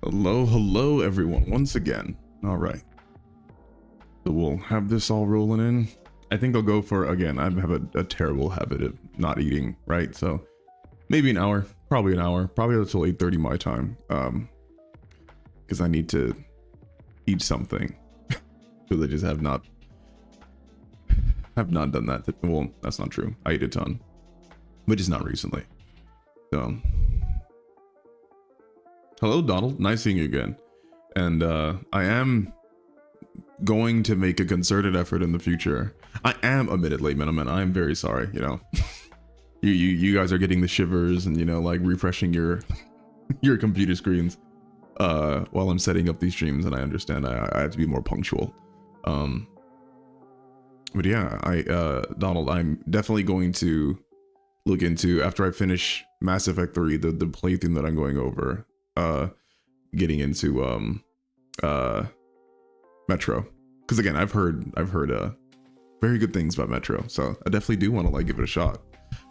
Hello, everyone, once again. All right. So we'll have this all rolling in. I think I'll go for, again, I have a terrible habit of not eating, right? So maybe an hour, probably until 8:30 my time. Because I need to eat something. Because I just have not done that. Well, that's not true. I eat a ton, but just not recently. So, hello, Donald. Nice seeing you again. And I am going to make a concerted effort in the future. I am a minute late, Miniman. I am very sorry. You know, you guys are getting the shivers and like refreshing your computer screens while I'm setting up these streams, and I understand I have to be more punctual. But yeah, Donald, I'm definitely going to look into, after I finish Mass Effect 3, the playthrough that I'm going over, getting into Metro, because again, I've heard very good things about Metro, so I definitely do want to give it a shot.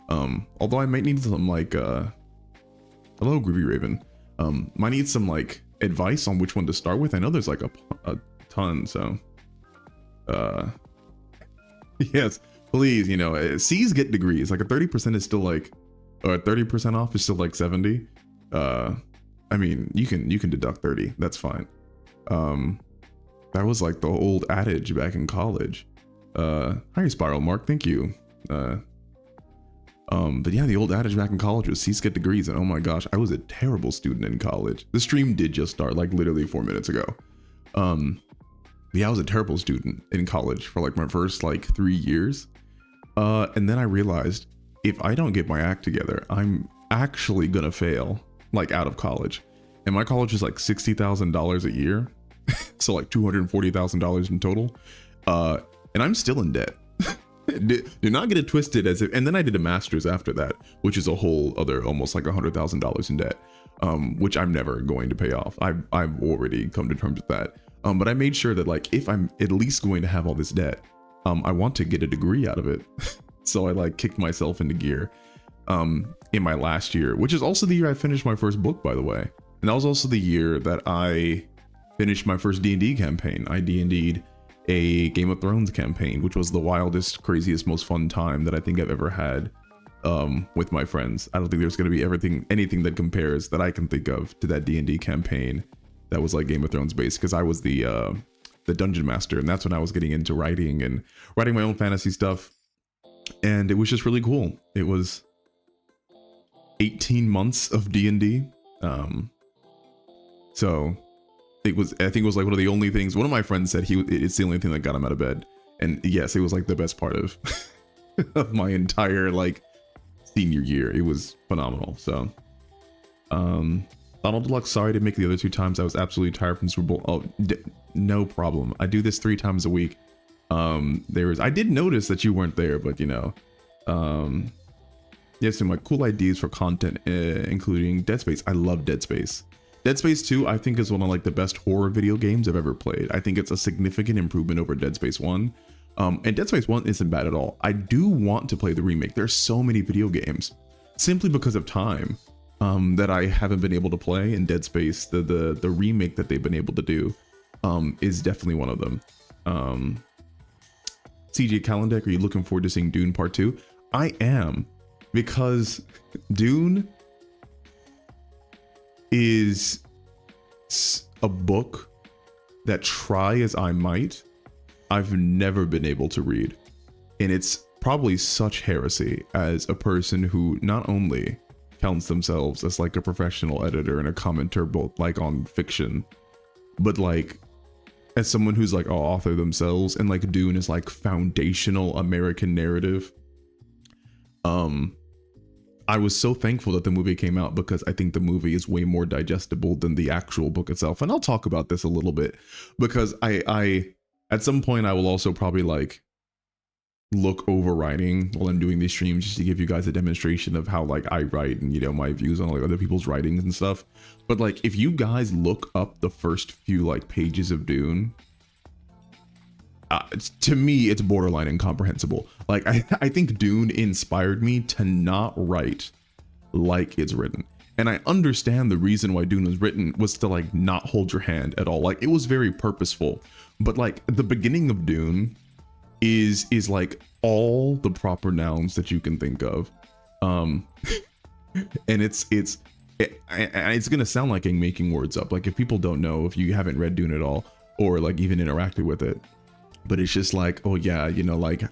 Although I might need some hello, Groovy Raven, might need some advice on which one to start with. I know there's a ton, so yes, please, C's get degrees. A 30% is still or 30% off is still 70. I mean, you can deduct 30, that's fine. That was the old adage back in college. Hi, Spiral Mark, thank you. But yeah, the old adage back in college was C's get degrees, and oh my gosh, I was a terrible student in college. The stream did just start literally 4 minutes ago. Yeah, I was a terrible student in college for my first 3 years. And then I realized if I don't get my act together, I'm actually gonna fail out of college. And my college is $60,000 a year. So $240,000 in total. And I'm still in debt. Do not get it twisted as if, and then I did a master's after that, which is a whole other almost $100,000 in debt, which I'm never going to pay off. I've already come to terms with that. But I made sure that if I'm at least going to have all this debt, I want to get a degree out of it. So I kicked myself into gear in my last year, which is also the year I finished my first book, by the way. And that was also the year that I finished my first D&D campaign. I D&D'd a Game of Thrones campaign, which was the wildest, craziest, most fun time that I think I've ever had with my friends. I don't think there's going to be anything that compares that I can think of to that D&D campaign that was Game of Thrones based, because I was the dungeon master, and that's when I was getting into writing my own fantasy stuff, and it was just really cool. It was 18 months of D&D. So I think it was one of the only things. One of my friends said it's the only thing that got him out of bed, and yes, it was the best part of of my entire senior year. It was phenomenal. So Donald Deluxe, sorry to make the other 2 times. I was absolutely tired from Super Bowl. Oh, no problem. I do this 3 times a week. I did notice that you weren't there, but yes, some cool ideas for content, including Dead Space. I love Dead Space. Dead Space 2, I think, is one of the best horror video games I've ever played. I think it's a significant improvement over Dead Space 1. And Dead Space 1 isn't bad at all. I do want to play the remake. There's so many video games, simply because of time, that I haven't been able to play. And Dead Space, the remake that they've been able to do, is definitely one of them. CJ Kalendek, are you looking forward to seeing Dune Part 2? I am, because Dune is a book that, try as I might, I've never been able to read. And it's probably such heresy as a person who not only counts themselves as a professional editor and a commenter both on fiction, but as someone who's an author themselves, and Dune is foundational American narrative. I was so thankful that the movie came out, because I think the movie is way more digestible than the actual book itself. And I'll talk about this a little bit, because I at some point I will also probably look over writing while I'm doing these streams, just to give you guys a demonstration of how I write, and my views on other people's writings and stuff. But if you guys look up the first few pages of Dune, to me, it's borderline incomprehensible. I think Dune inspired me to not write like it's written. And I understand the reason why Dune was written was to like not hold your hand at all. Like it was very purposeful. But like the beginning of Dune is like all the proper nouns that you can think of. And it's gonna sound like I'm making words up. Like if people don't know, if you haven't read Dune at all, or like even interacted with it, but it's just like, oh yeah, you know, like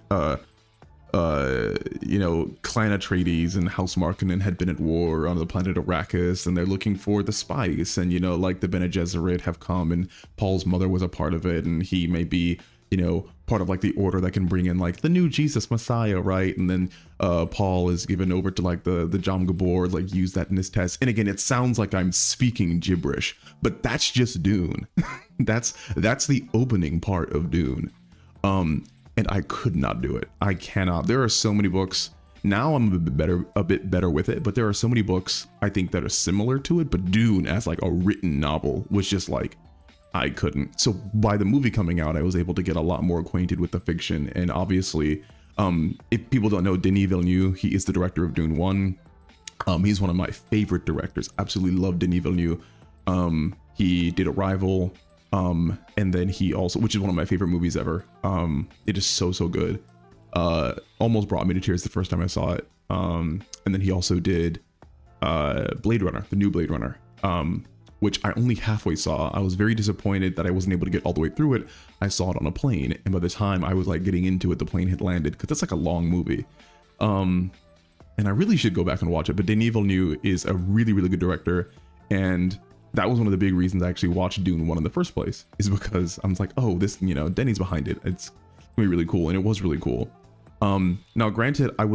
you know, Clan Atreides and House Markonnen had been at war on the planet Arrakis, and they're looking for the spice, and you know, like the Bene Gesserit have come, and Paul's mother was a part of it, and he may be, you know, part of like the order that can bring in like the new Jesus Messiah, right? And then Paul is given over to like the Jom Gabor, like use that in his test. And again, it sounds like I'm speaking gibberish, but that's just Dune. that's the opening part of Dune. And I could not do it. I cannot. There are so many books. Now I'm a bit better with it, but there are so many books I think that are similar to it, but Dune as like a written novel was just like, I couldn't. So by the movie coming out, I was able to get a lot more acquainted with the fiction. And obviously, if people don't know, Denis Villeneuve, he is the director of Dune 1. He's one of my favorite directors. Absolutely love Denis Villeneuve. He did Arrival. And then he also, which is one of my favorite movies ever. It is so good. Almost brought me to tears the first time I saw it. And then he also did Blade Runner, the new Blade Runner, which I only halfway saw. I was very disappointed that I wasn't able to get all the way through it. I saw it on a plane, and by the time I was like getting into it, the plane had landed, because that's like a long movie. And I really should go back and watch it, but Denis Villeneuve is a really good director, and that was one of the big reasons I actually watched Dune 1 in the first place, is because I was like, oh, this, you know, Denny's behind it. It's gonna be really cool. And it was really cool. Now, granted, I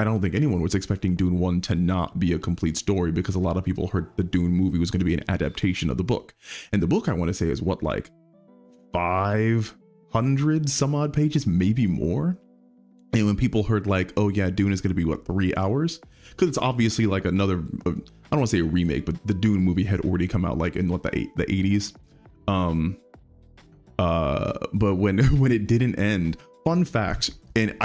don't think anyone was expecting Dune 1 to not be a complete story, because a lot of people heard the Dune movie was going to be an adaptation of the book. And the book, I want to say, is what, like 500 some odd pages, maybe more. And when people heard like, oh yeah, Dune is going to be what, 3 hours? Because it's obviously like another, I don't want to say a remake, but the Dune movie had already come out like in what, the 80s. But when it didn't end, fun fact, and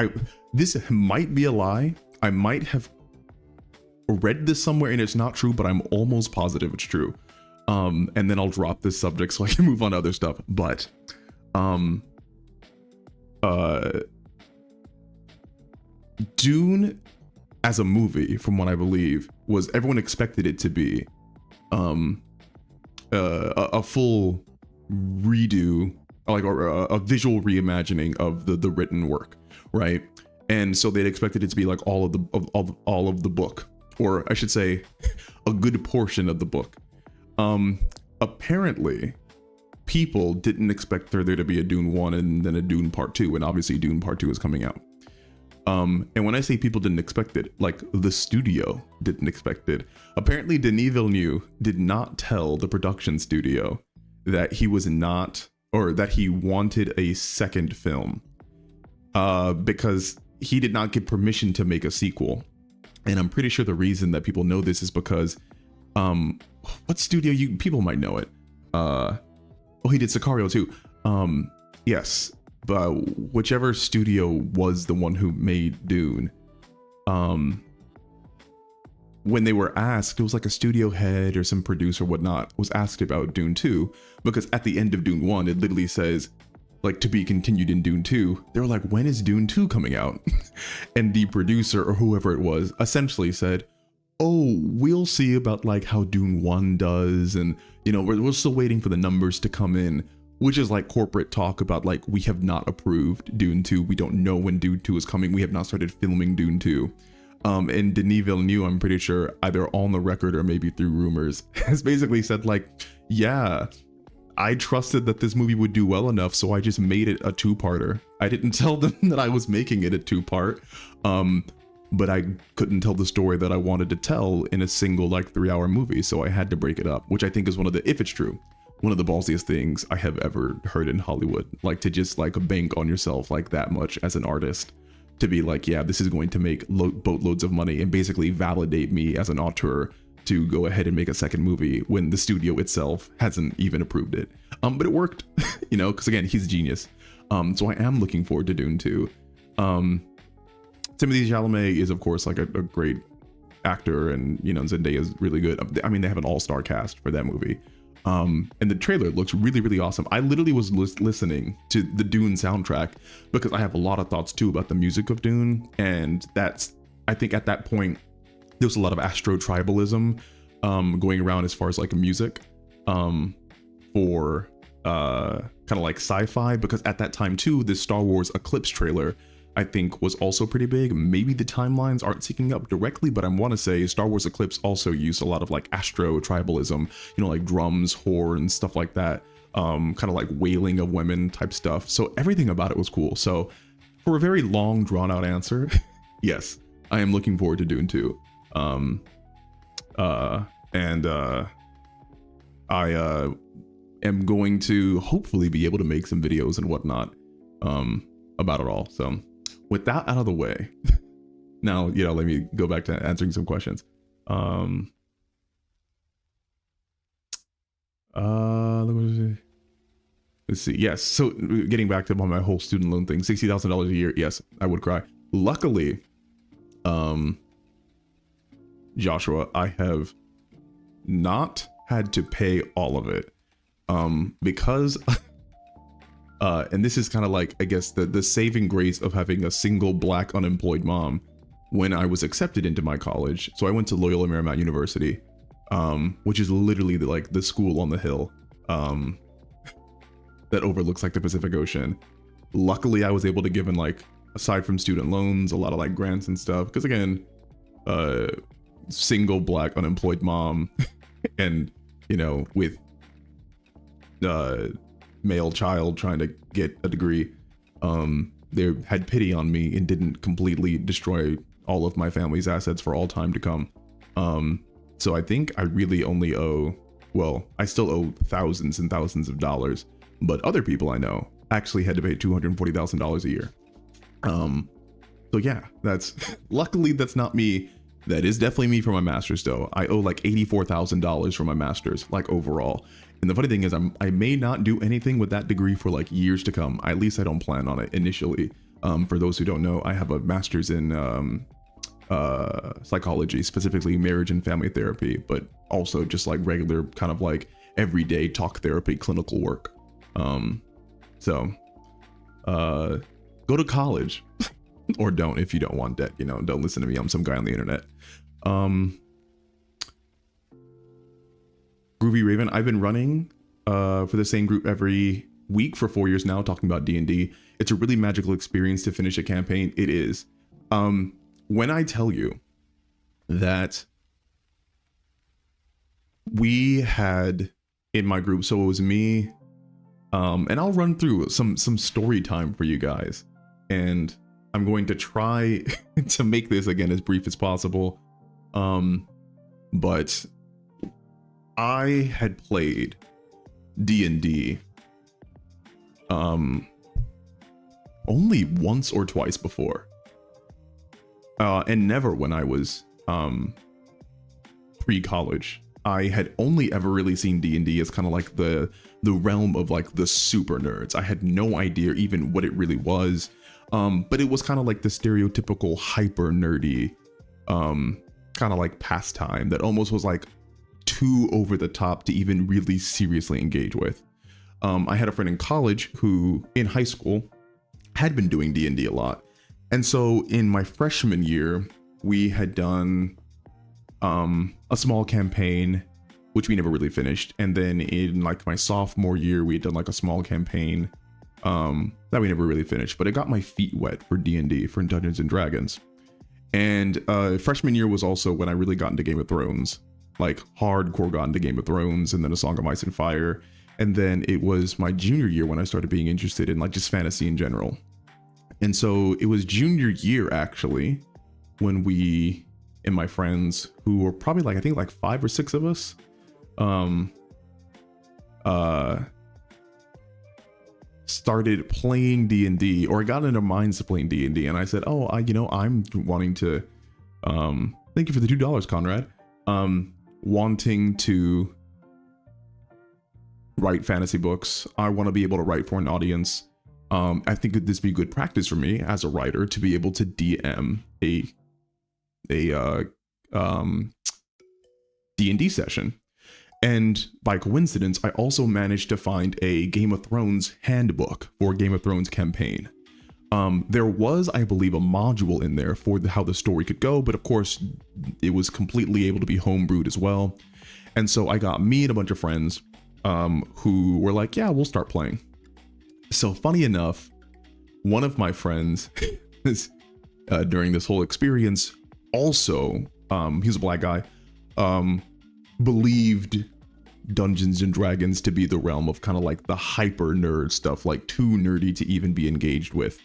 this might be a lie. I might have read this somewhere and it's not true, but I'm almost positive it's true. And then I'll drop this subject so I can move on to other stuff. But Dune as a movie, from what I believe, was, everyone expected it to be a full redo, like a visual reimagining of the written work, right? And so they'd expected it to be like all of the book, or I should say a good portion of the book. Apparently people didn't expect there to be a Dune 1 and then a Dune Part 2, and obviously Dune Part 2 is coming out. And when I say people didn't expect it, like the studio didn't expect it. Apparently Denis Villeneuve did not tell the production studio that he was not, or that he wanted a second film, because he did not get permission to make a sequel. And I'm pretty sure the reason that people know this is because, what studio, people might know it. Oh, he did Sicario too. Yes, but whichever studio was the one who made Dune, when they were asked, it was like a studio head or some producer or whatnot was asked about Dune 2, because at the end of Dune 1, it literally says, like, to be continued in Dune 2. They were like, when is Dune 2 coming out? And the producer, or whoever it was, essentially said, oh, we'll see about like how Dune 1 does, and you know, we're still waiting for the numbers to come in, which is like corporate talk about like, we have not approved Dune 2, we don't know when Dune 2 is coming, we have not started filming Dune 2. And Denis Villeneuve, I'm pretty sure, either on the record or maybe through rumors, has basically said like, yeah, I trusted that this movie would do well enough, so I just made it a two-parter. I didn't tell them that I was making it a two-part, but I couldn't tell the story that I wanted to tell in a single like 3-hour movie, so I had to break it up, which I think is one of the, if it's true, one of the ballsiest things I have ever heard in Hollywood. Like, to just like bank on yourself like that much as an artist, to be like, yeah, this is going to make boatloads of money and basically validate me as an auteur to go ahead and make a second movie when the studio itself hasn't even approved it. But it worked, you know, because again, he's a genius. So I am looking forward to Dune 2. Timothée Chalamet is of course like a great actor, and you know, Zendaya is really good. I mean, they have an all-star cast for that movie. And the trailer looks really, really awesome. I literally was listening to the Dune soundtrack because I have a lot of thoughts too about the music of Dune, and that's, I think at that point there was a lot of Astro tribalism going around as far as like music for kind of like sci-fi, because at that time too, this Star Wars Eclipse trailer I think was also pretty big. Maybe the timelines aren't syncing up directly, but I want to say Star Wars Eclipse also used a lot of like Astro tribalism, you know, like drums, horns, stuff like that, kind of like wailing of women type stuff. So everything about it was cool. So for a very long drawn out answer, yes, I am looking forward to Dune 2. I am going to hopefully be able to make some videos and whatnot about it all. So with that out of the way, now, you know, let me go back to answering some questions. Let's see. Yes. So getting back to my whole student loan thing, $60,000 a year. Yes, I would cry. Luckily, Joshua, I have not had to pay all of it, because and this is kind of like, I guess, the saving grace of having a single Black unemployed mom when I was accepted into my college. So I went to Loyola Marymount University, which is literally like the school on the hill that overlooks like the Pacific Ocean. Luckily, I was able to give in, like, aside from student loans, a lot of like grants and stuff, because again, single Black unemployed mom and, you know, with male child trying to get a degree, they had pity on me and didn't completely destroy all of my family's assets for all time to come. So I think I really only owe, well, I still owe thousands and thousands of dollars, but other people I know actually had to pay $240,000 a year. So yeah, that's luckily that's not me. That is definitely me for my master's though. I owe like $84,000 for my master's, like overall. And the funny thing is, I may not do anything with that degree for like years to come. At least I don't plan on it initially. For those who don't know, I have a master's in psychology, specifically marriage and family therapy, but also just like regular kind of like everyday talk therapy, clinical work. So go to college or don't if you don't want debt, you know, don't listen to me. I'm some guy on the internet. Groovy Raven, I've been running for the same group every week for 4 years now, talking about D&D. It's a really magical experience to finish a campaign. It is. When I tell you that we had in my group, so it was me, and I'll run through some story time for you guys, and I'm going to try to make this again as brief as possible. But I had played D&D only once or twice before, and never when I was pre-college. I had only ever really seen D&D as kind of like the realm of like the super nerds. I had no idea even what it really was, but it was kind of like the stereotypical hyper nerdy kind of like pastime that almost was like too over the top to even really seriously engage with. I had a friend in college who in high school had been doing D&D a lot, and so in my freshman year we had done a small campaign which we never really finished, and then in like my sophomore year we had done like a small campaign that we never really finished, but it got my feet wet for D&D, for Dungeons and Dragons. And freshman year was also when I really got into Game of Thrones, like hardcore got into Game of Thrones, and then A Song of Ice and Fire. And then it was my junior year when I started being interested in like just fantasy in general. And so it was junior year actually when we and my friends, who were probably like, I think like 5 or 6 of us, started playing D&D, or got into minds to playing D&D. And I said, oh, I'm wanting to, thank you for the $2, Conrad. Wanting to write fantasy books. I want to be able to write for an audience. I think this would be good practice for me as a writer to be able to DM a D&D session. And by coincidence, I also managed to find a Game of Thrones handbook for Game of Thrones campaign. There was, I believe, a module in there for how the story could go, but of course, it was completely able to be homebrewed as well. And so I got me and a bunch of friends who were like, yeah, we'll start playing. So funny enough, one of my friends during this whole experience also, he's a black guy, believed Dungeons and Dragons to be the realm of kind of like the hyper nerd stuff, like too nerdy to even be engaged with.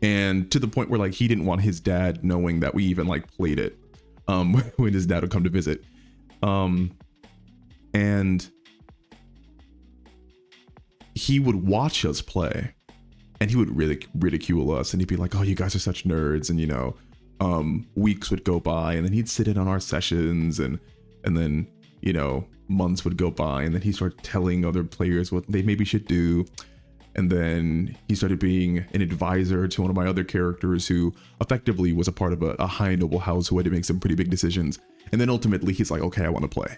And to the point where like he didn't want his dad knowing that we even like played it when his dad would come to visit. And he would watch us play and he would really ridicule us, and he'd be like, oh, you guys are such nerds. And, you know, weeks would go by and then he'd sit in on our sessions, and then, you know, months would go by, and then he started telling other players what they maybe should do. And then he started being an advisor to one of my other characters who effectively was a part of a high noble house who had to make some pretty big decisions. And then ultimately he's like, okay, I want to play.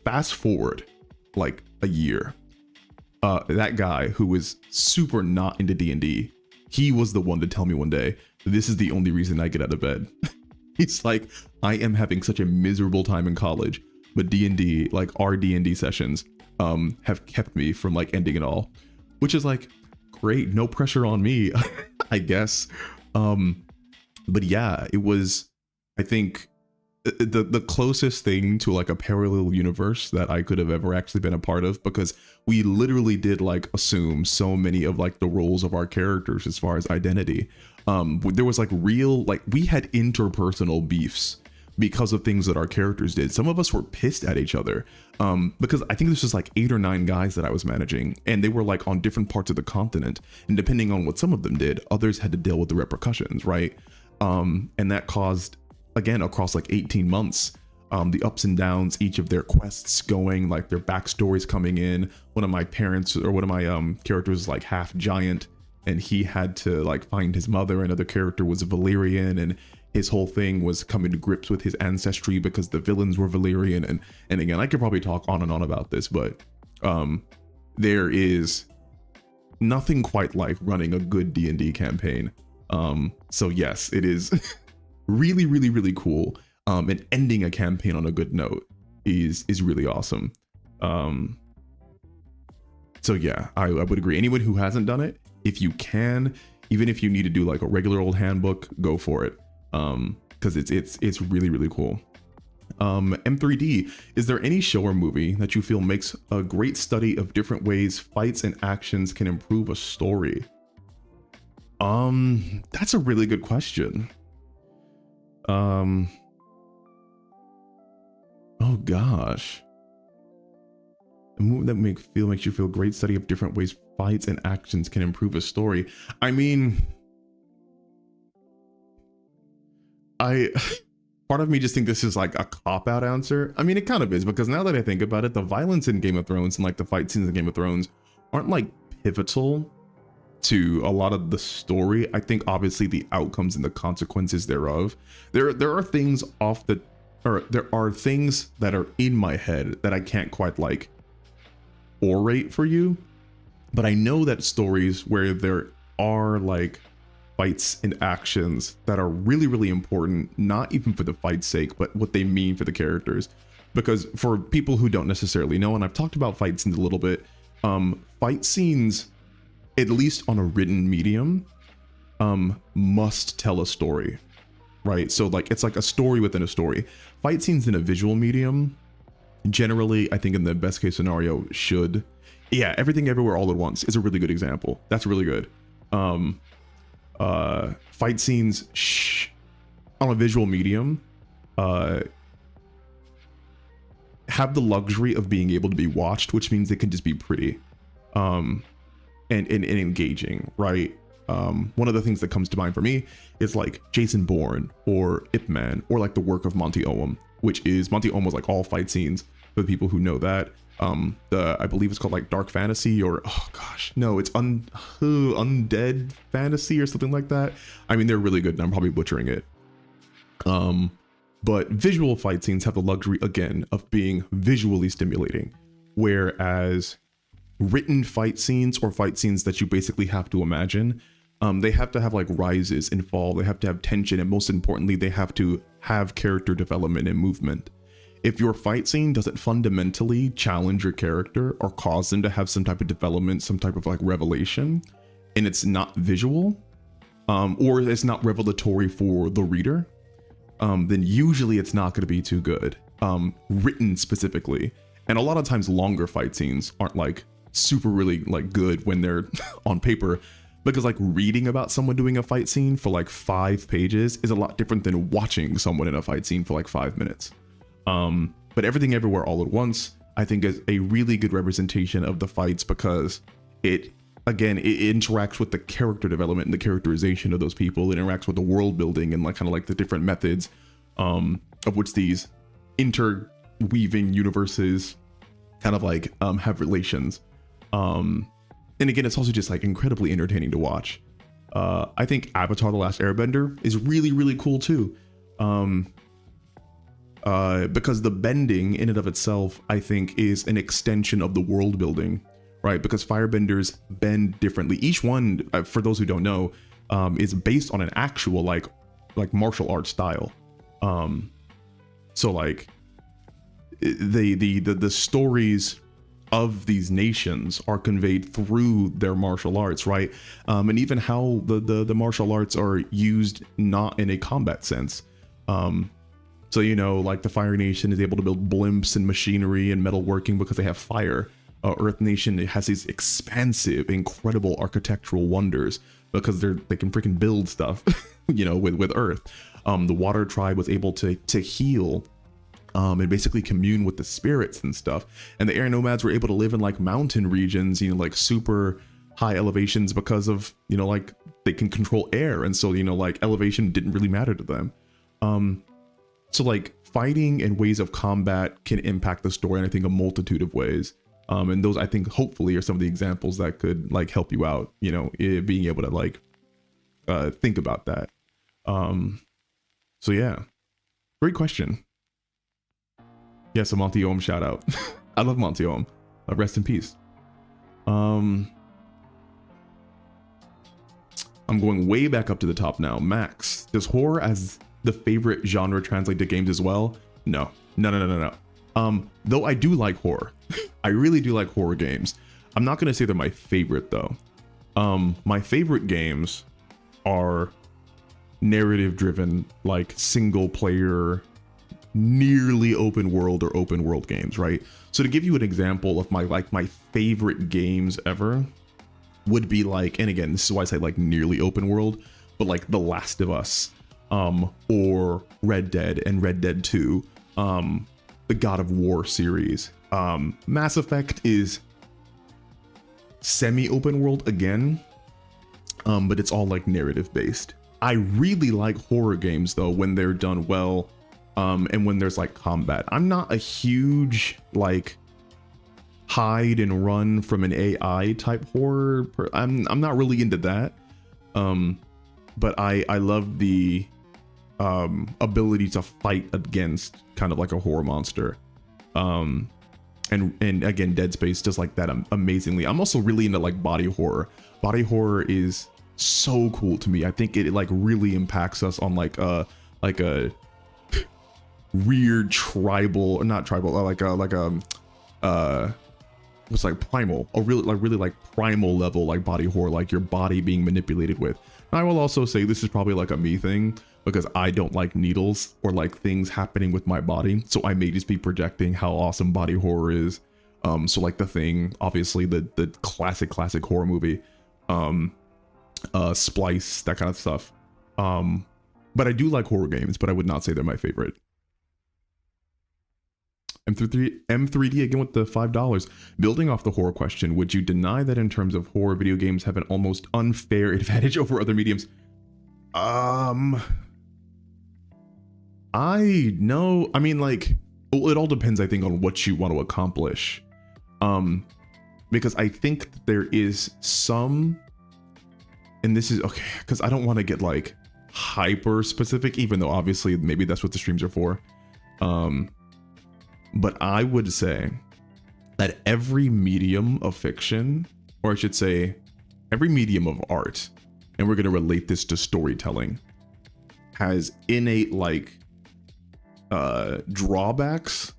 Fast forward like a year. That guy who was super not into D&D, he was the one to tell me one day, this is the only reason I get out of bed. He's like, I am having such a miserable time in college, but D&D, like our D&D sessions, have kept me from like ending it all, which is like, great, no pressure on me, I guess. But yeah, it was, I think, the closest thing to like a parallel universe that I could have ever actually been a part of, because we literally did like assume so many of like the roles of our characters as far as identity. There was like real, like we had interpersonal beefs because of things that our characters did. Some of us were pissed at each other because I think this was like 8 or 9 guys that I was managing, and they were like on different parts of the continent, and depending on what some of them did, others had to deal with the repercussions, right? And that caused, again, across like 18 months, the ups and downs, each of their quests going, like their backstories coming in. One of my parents, or one of my characters, is like half giant, and he had to like find his mother. Another character was Valyrian, and his whole thing was coming to grips with his ancestry because the villains were Valyrian. And again, I could probably talk on and on about this, but there is nothing quite like running a good D&D campaign. So yes, it is really, really, really cool. And ending a campaign on a good note is really awesome. So yeah, I would agree. Anyone who hasn't done it, if you can, even if you need to do like a regular old handbook, go for it. Because it's really, really cool. M3D, is there any show or movie that you feel makes a great study of different ways fights and actions can improve a story? That's a really good question. Oh gosh. A movie that makes you feel great study of different ways fights and actions can improve a story. I mean, part of me just think this is like a cop-out answer. I mean, it kind of is, because now that I think about it, the violence in Game of Thrones and like the fight scenes in Game of Thrones aren't like pivotal to a lot of the story. I think obviously the outcomes and the consequences thereof. There are things there are things that are in my head that I can't quite like orate for you, but I know that stories where there are like fights and actions that are really, really important, not even for the fight's sake, but what they mean for the characters. Because for people who don't necessarily know, and I've talked about fight scenes a little bit, fight scenes, at least on a written medium, must tell a story, right? So like it's like a story within a story. Fight scenes in a visual medium, generally, I think in the best case scenario, should. Yeah, Everything Everywhere All at Once is a really good example. That's really good. Fight scenes on a visual medium have the luxury of being able to be watched, which means they can just be pretty and engaging, right? One of the things that comes to mind for me is like Jason Bourne or Ip Man, or like the work of Monty Oum, which is Monty Oum was like all fight scenes for the people who know that. I believe it's called like Dark Fantasy, or oh gosh, no, it's Undead Fantasy or something like that. I mean, they're really good, and I'm probably butchering it. But visual fight scenes have the luxury, again, of being visually stimulating, whereas written fight scenes, or fight scenes that you basically have to imagine, they have to have like rises and fall, they have to have tension, and most importantly, they have to have character development and movement. If your fight scene doesn't fundamentally challenge your character or cause them to have some type of development, some type of like revelation, and it's not visual, or it's not revelatory for the reader, then usually it's not going to be too good, written specifically. And a lot of times longer fight scenes aren't like super really like good when they're on paper, because like reading about someone doing a fight scene for like 5 pages is a lot different than watching someone in a fight scene for like 5 minutes. But Everything Everywhere All at Once, I think, is a really good representation of the fights, because it interacts with the character development and the characterization of those people. It interacts with the world building and like kind of like the different methods of which these interweaving universes kind of like have relations. And again, it's also just like incredibly entertaining to watch. I think Avatar: The Last Airbender is really, really cool too. Because the bending in and of itself, I think, is an extension of the world building, right? Because firebenders bend differently. Each one, for those who don't know, is based on an actual like martial arts style. So like the stories of these nations are conveyed through their martial arts, right? And even how the martial arts are used not in a combat sense. So, you know, like the Fire Nation is able to build blimps and machinery and metalworking because they have fire. Earth Nation has these expansive, incredible architectural wonders because they can freaking build stuff, you know, with Earth. The Water Tribe was able to heal and basically commune with the spirits and stuff. And the Air Nomads were able to live in like mountain regions, you know, like super high elevations because of, you know, like they can control air. And so, you know, like elevation didn't really matter to them. So like fighting and ways of combat can impact the story in, I think, a multitude of ways. And those, I think, hopefully are some of the examples that could like help you out, you know, being able to like think about that. So yeah, great question. Yes, a Monty Ohm shout out. I love Monty Ohm. Rest in peace. I'm going way back up to the top now. Max, does horror as the favorite genre translate to games as well? No. Though I do like horror. I really do like horror games. I'm not gonna say they're my favorite though. My favorite games are narrative driven, like single player, nearly open world or open world games, right? So to give you an example of my favorite games ever would be like, and again, this is why I say like nearly open world, but like The Last of Us, or Red Dead and Red Dead 2, the God of War series. Mass Effect is semi-open world again, but it's all like narrative based. I really like horror games though when they're done well, and when there's like combat. I'm not a huge like hide and run from an AI type horror. I'm not really into that. But I love the ability to fight against kind of like a horror monster. And again, Dead Space does like that amazingly. I'm also really into like body horror. Body horror is so cool to me. I think it like really impacts us on like a weird tribal, or not tribal, what's like primal, a really like primal level, like body horror, like your body being manipulated with. And I will also say this is probably like a me thing, because I don't like needles or like things happening with my body. So I may just be projecting how awesome body horror is. So like The Thing, obviously the classic horror movie, Splice, that kind of stuff. But I do like horror games, but I would not say they're my favorite. M3D again with the $5. Building off the horror question, would you deny that in terms of horror, video games have an almost unfair advantage over other mediums? I mean, like, well, it all depends, I think, on what you want to accomplish. Because I think there is some, and this is okay, because I don't want to get like hyper specific, even though obviously maybe that's what the streams are for. But I would say that every medium of fiction, or I should say every medium of art, and we're going to relate this to storytelling, has innate like drawbacks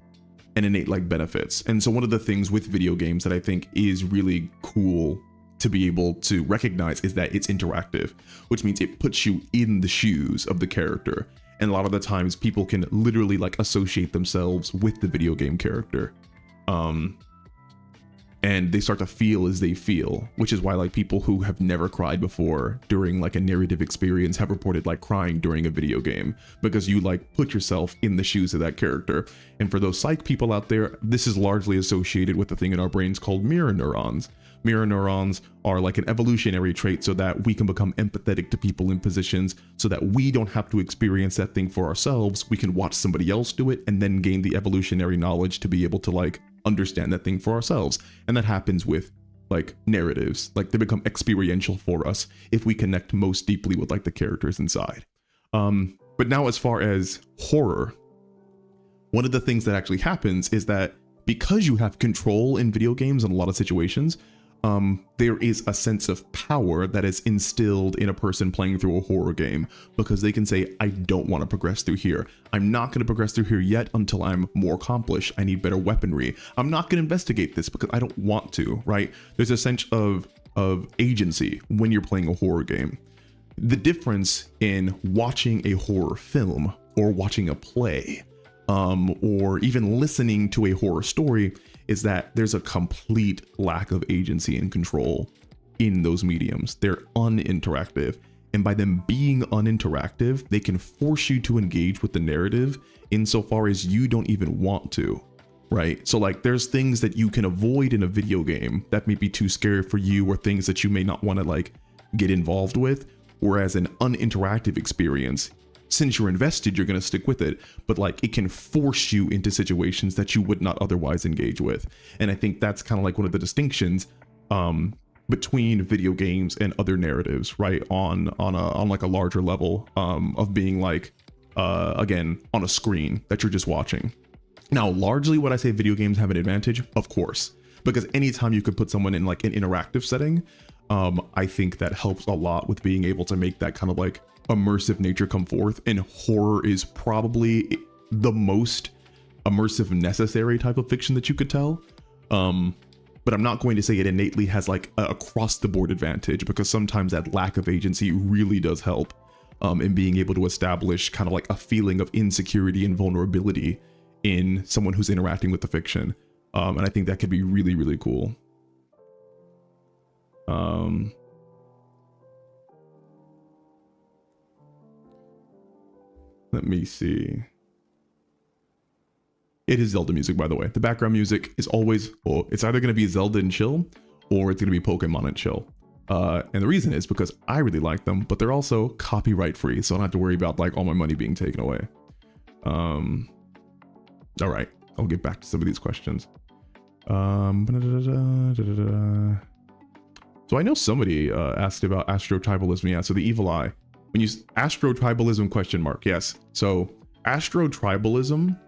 and innate like benefits. And so one of the things with video games that I think is really cool to be able to recognize is that it's interactive, which means it puts you in the shoes of the character. And a lot of the times people can literally like associate themselves with the video game character. And they start to feel as they feel, which is why like people who have never cried before during like a narrative experience have reported like crying during a video game, because you like put yourself in the shoes of that character. And for those psych people out there, this is largely associated with the thing in our brains called mirror neurons. Mirror neurons are like an evolutionary trait so that we can become empathetic to people in positions, so that we don't have to experience that thing for ourselves. We can watch somebody else do it and then gain the evolutionary knowledge to be able to like understand that thing for ourselves. And that happens with like narratives, like they become experiential for us if we connect most deeply with like the characters inside. But now as far as horror, one of the things that actually happens is that because you have control in video games in a lot of situations, there is a sense of power that is instilled in a person playing through a horror game, because they can say, I don't want to progress through here. I'm not going to progress through here yet until I'm more accomplished. I need better weaponry. I'm not going to investigate this because I don't want to, right? There's a sense of agency when you're playing a horror game. The difference in watching a horror film or watching a play, or even listening to a horror story, is that there's a complete lack of agency and control in those mediums. They're uninteractive. And by them being uninteractive, they can force you to engage with the narrative insofar as you don't even want to, right? So like there's things that you can avoid in a video game that may be too scary for you, or things that you may not want to like get involved with. Whereas an uninteractive experience, since you're invested, you're going to stick with it, but like it can force you into situations that you would not otherwise engage with. And I think that's kind of like one of the distinctions between video games and other narratives, right? On like a larger level of being like, again, on a screen that you're just watching. Now, largely what I say video games have an advantage, of course, because anytime you could put someone in like an interactive setting, I think that helps a lot with being able to make that kind of like immersive nature come forth. And horror is probably the most immersive necessary type of fiction that you could tell. But I'm not going to say it innately has like a across the board advantage, because sometimes that lack of agency really does help in being able to establish kind of like a feeling of insecurity and vulnerability in someone who's interacting with the fiction. And I think that could be really, really cool. Let me see. It is Zelda music, by the way. The background music is always, well, it's either going to be Zelda and chill, or it's going to be Pokemon and chill. And the reason is because I really like them, but they're also copyright free, so I don't have to worry about like all my money being taken away. All right, I'll get back to some of these questions. So I know somebody asked about astrotribalism. Yeah, so the evil eye. When you astrotribalism question mark, yes. So astrotribalism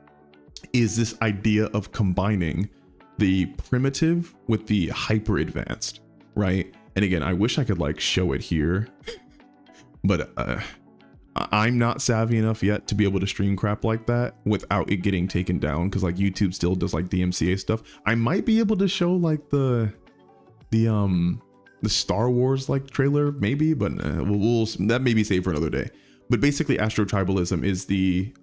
is this idea of combining the primitive with the hyper advanced, right? And again, I wish I could like show it here, but I'm not savvy enough yet to be able to stream crap like that without it getting taken down, because like YouTube still does like DMCA stuff. I might be able to show like the Star Wars like trailer maybe, but we'll that may be saved for another day. But basically astrotribalism is the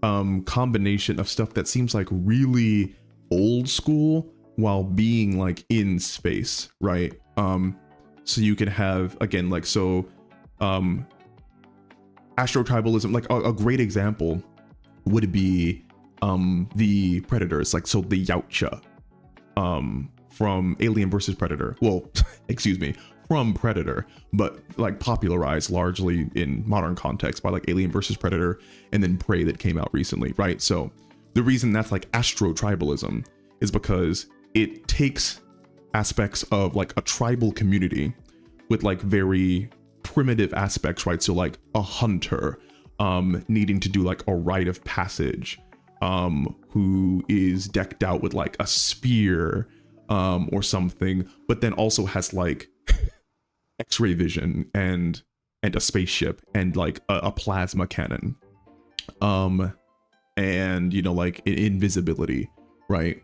combination of stuff that seems like really old school while being like in space, right? So you can have, again, like, so astrotribalism, like a great example would be the Predators, like, so the Yautja from Alien versus Predator. Well, excuse me, from Predator, but like popularized largely in modern context by like Alien versus Predator and then Prey that came out recently, right? So the reason that's like astrotribalism is because it takes aspects of like a tribal community with like very primitive aspects, right? So like a hunter, needing to do like a rite of passage, who is decked out with like a spear, or something, but then also has like X-ray vision and a spaceship and like a plasma cannon, and you know, like invisibility, right?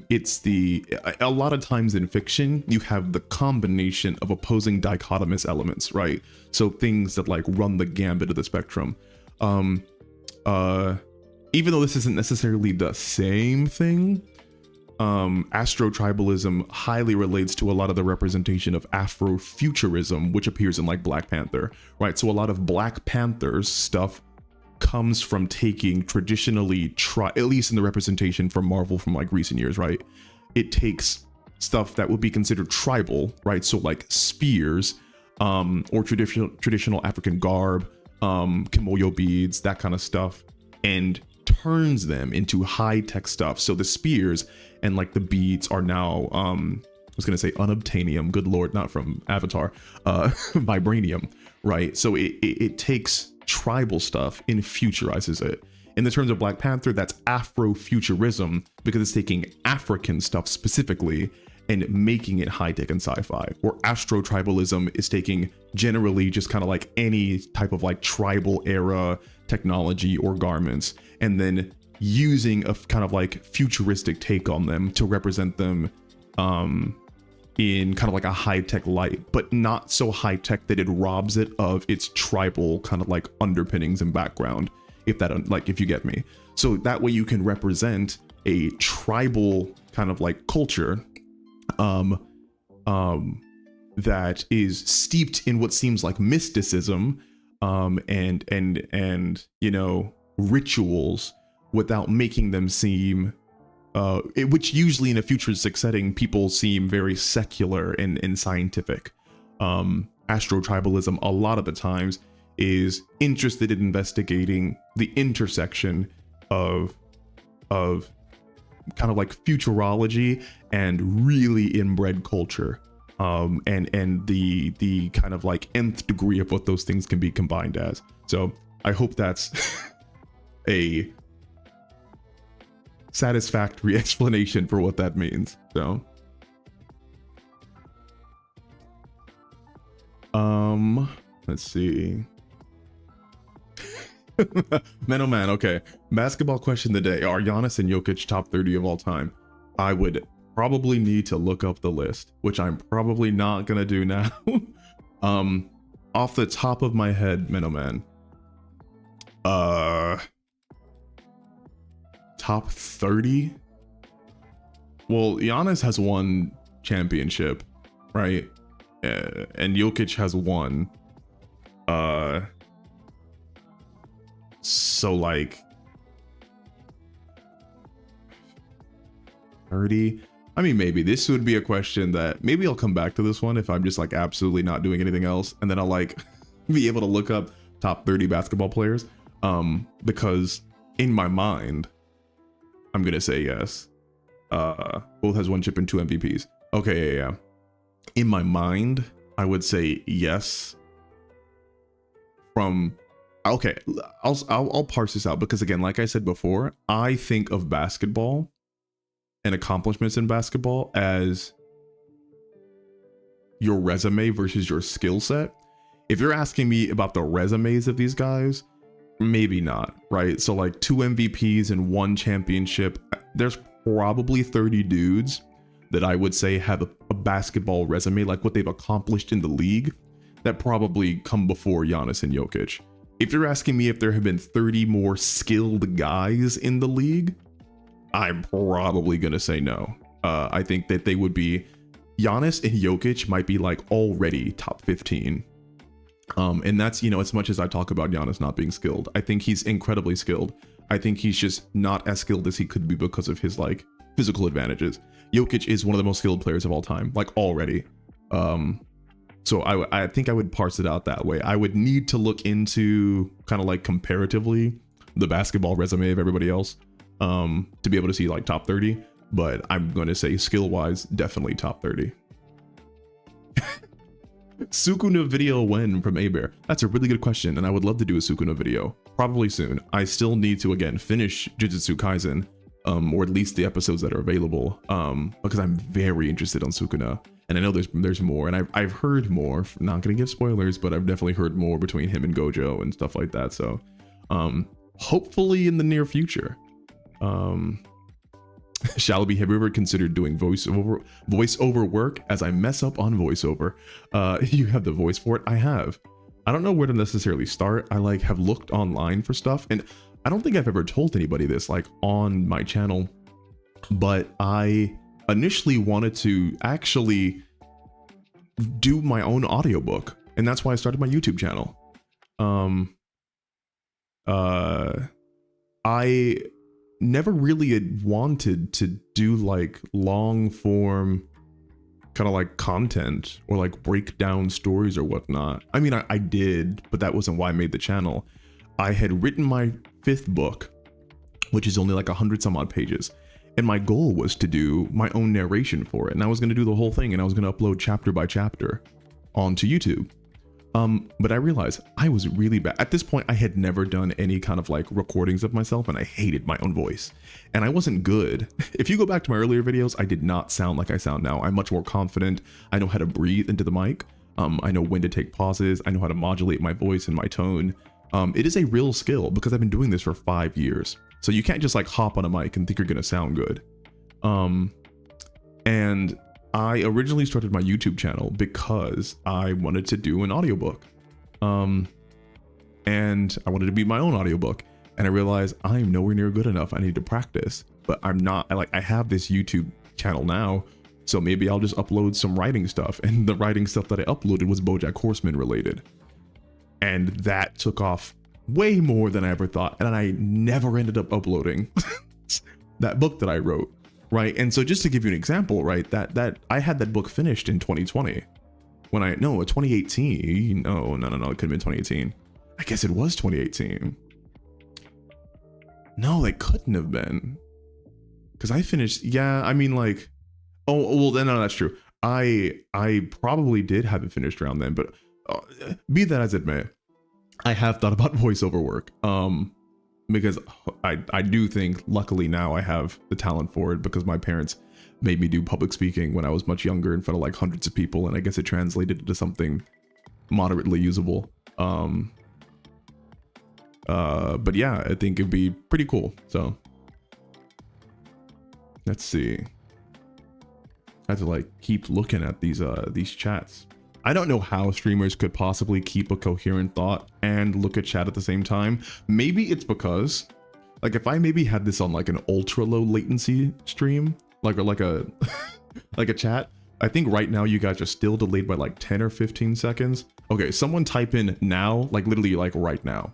It's a lot of times in fiction you have the combination of opposing dichotomous elements, right? So things that like run the gambit of the spectrum. Even though this isn't necessarily the same thing, astrotribalism highly relates to a lot of the representation of Afrofuturism, which appears in like Black Panther, right? So a lot of Black Panther's stuff comes from taking traditionally, at least in the representation from Marvel from like recent years, right? It takes stuff that would be considered tribal, right? So like spears, or traditional African garb, kimono beads, that kind of stuff, and turns them into high-tech stuff. So the spears and like the beads are now, I was gonna say unobtainium, good lord, not from Avatar, vibranium, right? So it takes tribal stuff and futurizes it. In the terms of Black Panther, that's Afrofuturism, because it's taking African stuff specifically and making it high-tech and sci-fi. Or astrotribalism is taking generally just kind of like any type of like tribal era technology or garments, and then using a kind of like futuristic take on them to represent them in kind of like a high-tech light, but not so high-tech that it robs it of its tribal kind of like underpinnings and background, if you get me. So that way you can represent a tribal kind of like culture that is steeped in what seems like mysticism, and you know, rituals, without making them seem which usually in a futuristic setting people seem very secular and scientific. Astrotribalism a lot of the times is interested in investigating the intersection of kind of like futurology and really inbred culture, and the kind of like nth degree of what those things can be combined as. So I hope that's a satisfactory explanation for what that means. So let's see. Man, okay. Basketball question of the day. Are Giannis and Jokic top 30 of all time? I would probably need to look up the list, which I'm probably not gonna do now. Off the top of my head, Man, top 30? Well, Giannis has one championship, right? And Jokic has one. So like 30? I mean, maybe this would be a question that maybe I'll come back to this one if I'm just like absolutely not doing anything else, and then I'll like be able to look up top 30 basketball players, because in my mind I'm gonna say yes. Both has one chip and 2 MVPs. Okay, yeah. In my mind I would say yes. Okay, I'll parse this out, because again, like I said before, I think of basketball and accomplishments in basketball as your resume versus your skill set. If you're asking me about the resumes of these guys, maybe not, right? So like 2 MVPs and 1 championship, there's probably 30 dudes that I would say have a basketball resume, like what they've accomplished in the league, that probably come before Giannis and Jokic. If you're asking me if there have been 30 more skilled guys in the league, I'm probably gonna say no. I think that they would be, Giannis and Jokic might be like already top 15. And that's, you know, as much as I talk about Giannis not being skilled, I think he's incredibly skilled. I think he's just not as skilled as he could be because of his like physical advantages. Jokic is one of the most skilled players of all time, like already. So I think I would parse it out that way. I would need to look into kind of like comparatively the basketball resume of everybody else, to be able to see like top 30, but I'm going to say skill wise, definitely top 30. Sukuna video when from Abear? That's a really good question, and I would love to do a Sukuna video probably soon. I still need to again finish Jujutsu Kaisen, or at least the episodes that are available, because I'm very interested on Sukuna, and I know there's more, and I've heard more. Not gonna give spoilers, but I've definitely heard more between him and Gojo and stuff like that. So, hopefully in the near future. Shalaby, have you ever considered doing voiceover work? As I mess up on voiceover. You have the voice for it. I have. I don't know where to necessarily start. I like have looked online for stuff, and I don't think I've ever told anybody this like on my channel, but I initially wanted to actually do my own audiobook, and that's why I started my YouTube channel. I never really had wanted to do like long form kind of like content or like break down stories or whatnot. I mean, I did, but that wasn't why I made the channel. I had written my 5th book, which is only like 100 some odd pages. And my goal was to do my own narration for it. And I was going to do the whole thing, and I was going to upload chapter by chapter onto YouTube. But I realized I was really bad. At this point, I had never done any kind of like recordings of myself, and I hated my own voice. And I wasn't good. If you go back to my earlier videos, I did not sound like I sound now. I'm much more confident. I know how to breathe into the mic. I know when to take pauses. I know how to modulate my voice and my tone. It is a real skill because I've been doing this for 5 years. So you can't just like hop on a mic and think you're gonna sound good. And I originally started my YouTube channel because I wanted to do an audiobook. And I wanted to be my own audiobook. And I realized I'm nowhere near good enough. I need to practice, but I'm not. I have this YouTube channel now, so maybe I'll just upload some writing stuff. And the writing stuff that I uploaded was BoJack Horseman related. And that took off way more than I ever thought. And I never ended up uploading that book that I wrote. Right. And so just to give you an example, right, that I had that book finished in 2020 when 2018. No, it could have been 2018. I guess it was 2018. No, it couldn't have been, because I finished. Yeah, I mean, like, oh, well, then no, that's true. I probably did have it finished around then, but be that as it may, I have thought about voiceover work. Because I do think luckily now I have the talent for it, because my parents made me do public speaking when I was much younger in front of like hundreds of people, and I guess it translated into something moderately usable. But yeah, I think it'd be pretty cool. So let's see. I have to like keep looking at these chats. I don't know how streamers could possibly keep a coherent thought and look at chat at the same time. Maybe it's because, like, if I maybe had this on like an ultra low latency stream, like a like a chat, I think right now you guys are still delayed by like 10 or 15 seconds. Okay, someone type in now, like literally like right now,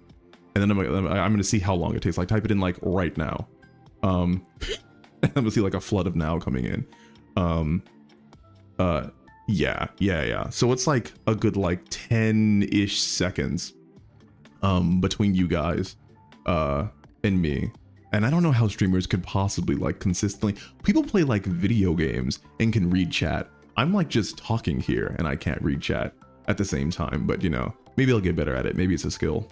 and then I'm gonna see how long it takes. Like type it in like right now. I'm gonna see like a flood of now coming in. Yeah. So it's like a good like 10-ish seconds between you guys and me. And I don't know how streamers could possibly like consistently. People play like video games and can read chat. I'm like just talking here and I can't read chat at the same time, but you know, maybe I'll get better at it. Maybe it's a skill.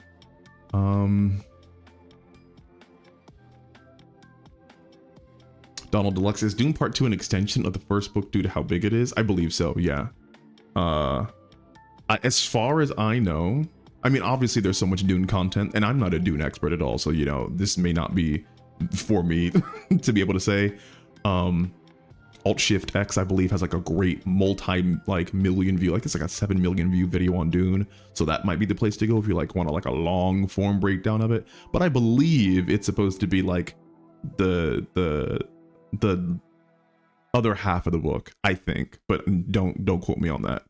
Donald Deluxe, is Dune Part 2 an extension of the first book due to how big it is? I believe so, yeah. As far as I know, I mean, obviously there's so much Dune content, and I'm not a Dune expert at all, so, you know, this may not be for me to be able to say. Alt-Shift-X, I believe, has like a great multi-million view, like it's like a 7 million view video on Dune, so that might be the place to go if you like want to like a long form breakdown of it. But I believe it's supposed to be like the other half of the book, I think, but don't quote me on that.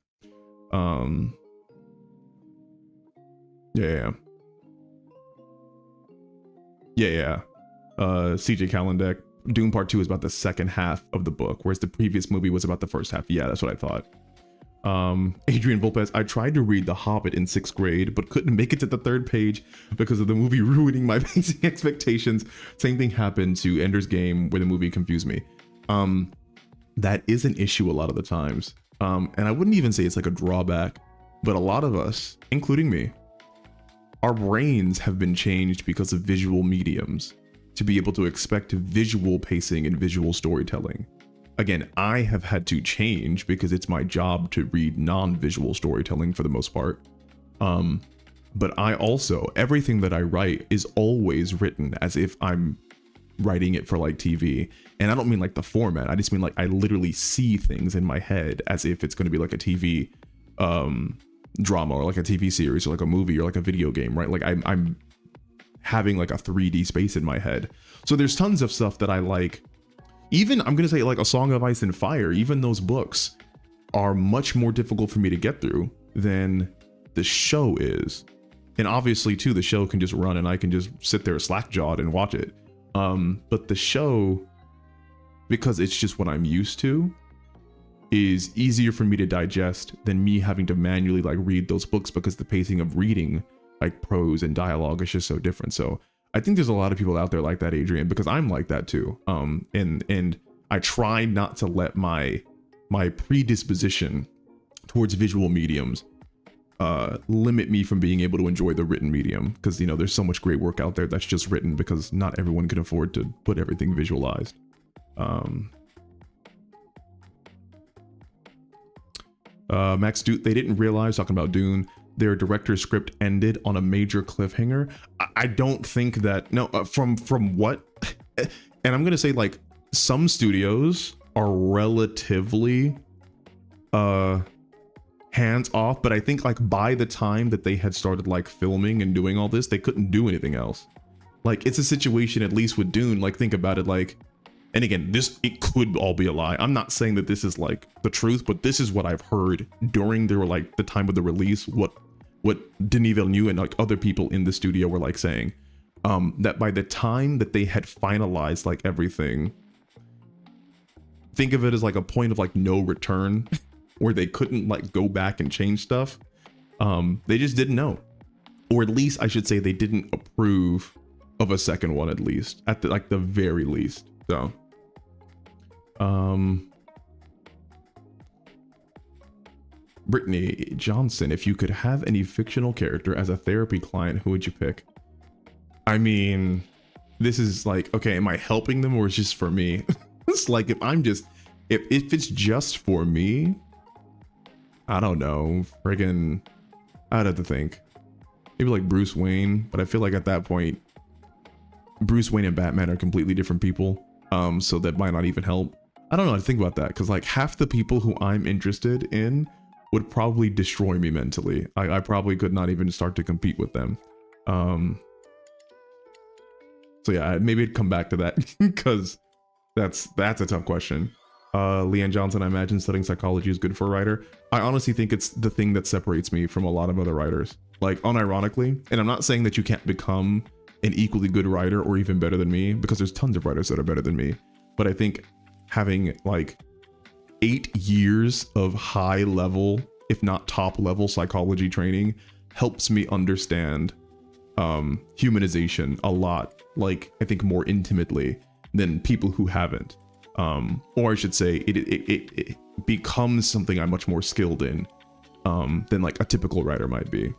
Yeah. CJ Calendek, Dune Part 2 is about the second half of the book, whereas the previous movie was about the first half. Yeah, that's what I thought. Adrian Volpez, I tried to read The Hobbit in 6th grade, but couldn't make it to the 3rd page because of the movie ruining my basic expectations. Same thing happened to Ender's Game, where the movie confused me. That is an issue a lot of the times. And I wouldn't even say it's like a drawback. But a lot of us, including me, our brains have been changed because of visual mediums to be able to expect visual pacing and visual storytelling. Again, I have had to change because it's my job to read non-visual storytelling for the most part. But I also, everything that I write is always written as if I'm writing it for like TV. And I don't mean like the format. I just mean like I literally see things in my head as if it's going to be like a TV drama or like a TV series or like a movie or like a video game, right? Like I'm having like a 3D space in my head. So there's tons of stuff that I like. Even I'm going to say like A Song of Ice and Fire, even those books are much more difficult for me to get through than the show is. And obviously too, the show can just run and I can just sit there slack-jawed and watch it. But the show, because it's just what I'm used to, is easier for me to digest than me having to manually like read those books, because the pacing of reading like prose and dialogue is just so different. So I think there's a lot of people out there like that, Adrian, because I'm like that too. And I try not to let my predisposition towards visual mediums limit me from being able to enjoy the written medium, because you know there's so much great work out there that's just written, because not everyone can afford to put everything visualized. Max Duke, they didn't realize, talking about Dune, their director's script ended on a major cliffhanger. I don't think that, no, from what, and I'm gonna say like some studios are relatively hands off, but I think like by the time that they had started like filming and doing all this, they couldn't do anything else. Like it's a situation, at least with Dune, like think about it, like, and again, it could all be a lie. I'm not saying that this is like the truth, but this is what I've heard during the time of the release, what Denis Villeneuve and like other people in the studio were like saying, that by the time that they had finalized like everything, think of it as like a point of like no return where they couldn't like go back and change stuff. They just didn't know, or at least I should say they didn't approve of a second one, at least at the very least. So Brittany Johnson, if you could have any fictional character as a therapy client, who would you pick? I mean, this is like, okay, am I helping them or is it just for me? It's like, if it's just for me, I don't know, friggin', I'd have to think. Maybe like Bruce Wayne, but I feel like at that point, Bruce Wayne and Batman are completely different people. So that might not even help. I don't know how to think about that, because like half the people who I'm interested in would probably destroy me mentally. I probably could not even start to compete with them. So yeah, maybe it'd come back to that, because that's a tough question. Leanne Johnson, I imagine studying psychology is good for a writer. I honestly think it's the thing that separates me from a lot of other writers. Like unironically, and I'm not saying that you can't become an equally good writer or even better than me, because there's tons of writers that are better than me. But I think having like 8 years of high level, if not top level psychology training helps me understand humanization a lot, like I think more intimately than people who haven't. Or I should say it becomes something I'm much more skilled in than like a typical writer might be.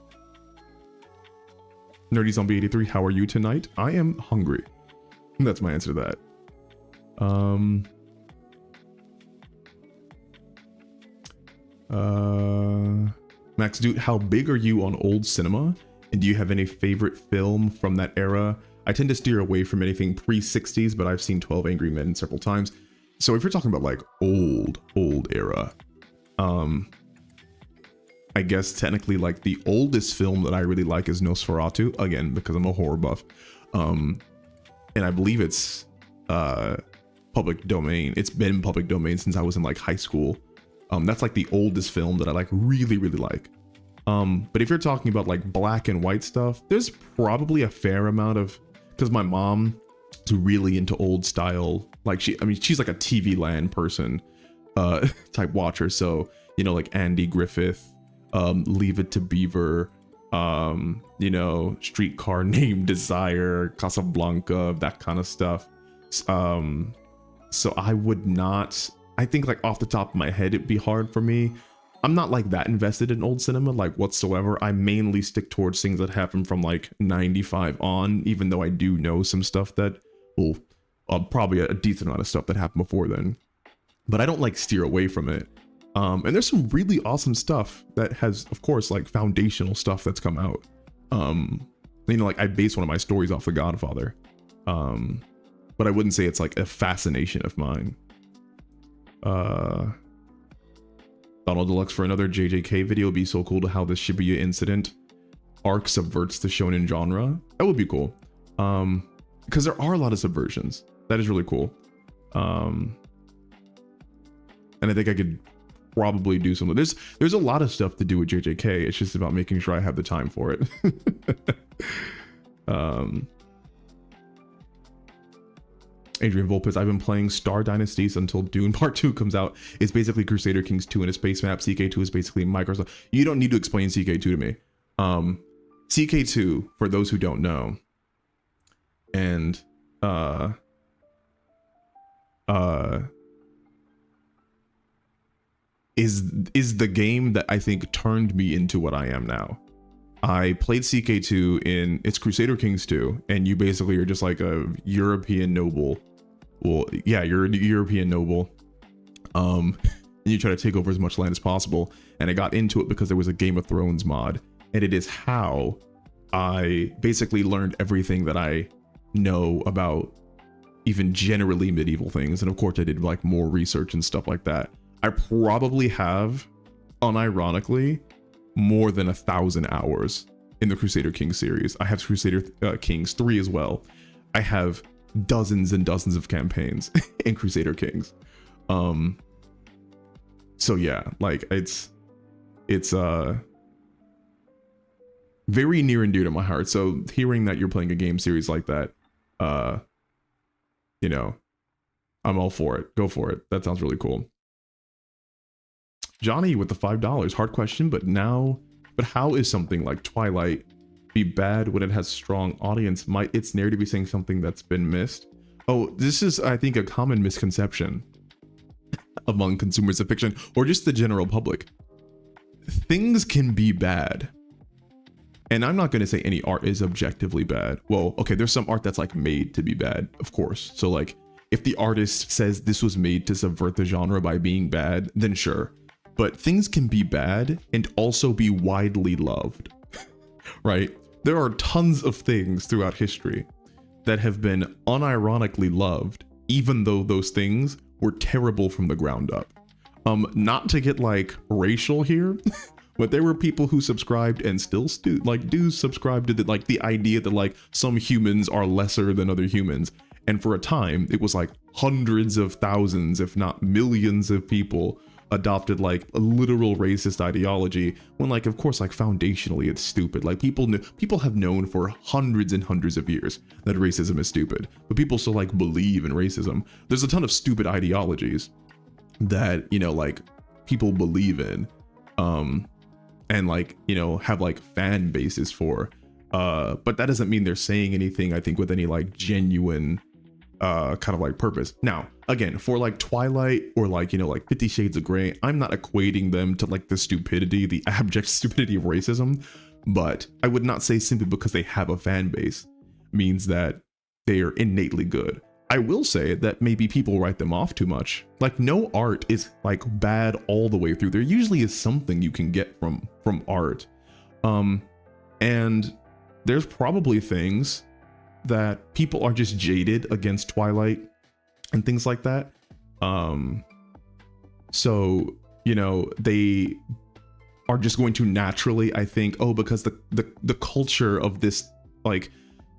Nerdy Zombie 83, how are you tonight? I am hungry. That's my answer to that. Max Dude, how big are you on old cinema? And do you have any favorite film from that era? I tend to steer away from anything pre-60s, but I've seen 12 Angry Men several times. So if you're talking about like old era, I guess technically like the oldest film that I really like is Nosferatu, again, because I'm a horror buff. And I believe it's public domain. It's been public domain since I was in like high school. That's like the oldest film that I like really like. But if you're talking about like black and white stuff, there's probably a fair amount of, because my mom is really into old style, like she's like a TV Land person type watcher. So, you know, like Andy Griffith, Leave It to Beaver, you know, Streetcar Named Desire, Casablanca, that kind of stuff. So I would not, I think like off the top of my head, it'd be hard for me. I'm not like that invested in old cinema like whatsoever. I mainly stick towards things that happen from like 95 on, even though I do know some stuff that, well, probably a decent amount of stuff that happened before then, but I don't like steer away from it. And there's some really awesome stuff that has, of course, like foundational stuff that's come out. You know, like I base one of my stories off The Godfather, but I wouldn't say it's like a fascination of mine. Donald Deluxe for another JJK video would be so cool to how the Shibuya incident arc subverts the shonen genre. That would be cool. Because there are a lot of subversions. That is really cool. And I think I could probably do something. There's a lot of stuff to do with JJK. It's just about making sure I have the time for it. Adrian Volpes, I've been playing Star Dynasties until Dune Part 2 comes out. It's basically Crusader Kings 2 in a space map. CK2 is basically Microsoft. You don't need to explain CK2 to me. CK2, for those who don't know, and is the game that I think turned me into what I am now. I played CK2 in, it's Crusader Kings 2, and you basically are just like a European noble. Well, yeah, you're a European noble. And you try to take over as much land as possible. And I got into it because there was a Game of Thrones mod, and it is how I basically learned everything that I know about even generally medieval things. And of course I did like more research and stuff like that. I probably have, unironically, more than 1,000 hours in the Crusader Kings series. I have Crusader Kings 3 as well. I have dozens and dozens of campaigns in Crusader Kings. So yeah, like it's very near and dear to my heart. So hearing that you're playing a game series like that, you know, I'm all for it. Go for it. That sounds really cool. Johnny with the $5. Hard question, but how is something like Twilight be bad when it has strong audience? Might its narrative be saying something that's been missed? Oh, this is, I think, a common misconception among consumers of fiction, or just the general public. Things can be bad. And I'm not going to say any art is objectively bad. Well, okay, there's some art that's like made to be bad, of course. So like, if the artist says this was made to subvert the genre by being bad, then sure. But things can be bad and also be widely loved, right? There are tons of things throughout history that have been unironically loved, even though those things were terrible from the ground up. Not to get like racial here, but there were people who subscribed and still do subscribe to the idea that like some humans are lesser than other humans. And for a time, it was like hundreds of thousands, if not millions of people adopted like a literal racist ideology, when like, of course, like foundationally it's stupid. Like people have known for hundreds and hundreds of years that racism is stupid, but people still like believe in racism. There's a ton of stupid ideologies that, you know, like people believe in, and like, you know, have like fan bases for, but that doesn't mean they're saying anything, I think, with any like genuine kind of like purpose. Now, again, for like Twilight or like, you know, like 50 Shades of Grey, I'm not equating them to like the stupidity, the abject stupidity of racism, but I would not say simply because they have a fan base means that they are innately good. I will say that maybe people write them off too much. Like no art is like bad all the way through. There usually is something you can get from art. And there's probably things that people are just jaded against Twilight and things like that. So, you know, they are just going to naturally, I think, oh, because the culture of this like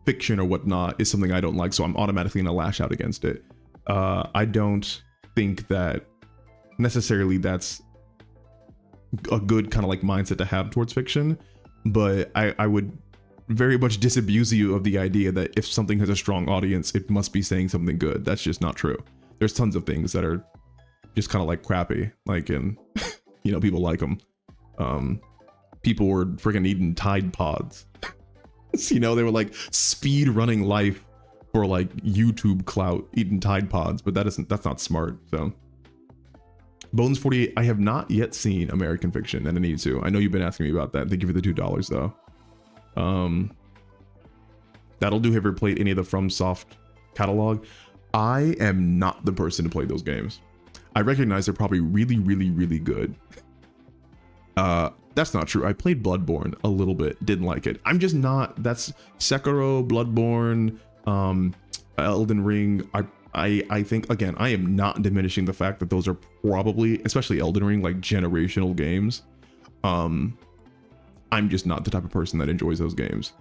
fiction or whatnot is something I don't like, so I'm automatically gonna lash out against it. I don't think that necessarily that's a good kind of like mindset to have towards fiction, but I would very much disabuse you of the idea that if something has a strong audience, it must be saying something good. That's just not true. There's tons of things that are just kind of like crappy, like, and you know, people like them. People were freaking eating Tide Pods. You know, they were like speed running life for like YouTube clout, eating Tide Pods, but that's not smart. So Bones 48. I have not yet seen American Fiction, and I need to. I know you've been asking me about that. Thank you for the $2 though. That'll do. Have you ever played any of the FromSoft catalog? I am not the person to play those games. I recognize they're probably really, really, really good. That's not true. I played Bloodborne a little bit, didn't like it. I'm just not. That's Sekiro, Bloodborne, Elden Ring. I think, again, I am not diminishing the fact that those are probably, especially Elden Ring, like generational games. I'm just not the type of person that enjoys those games.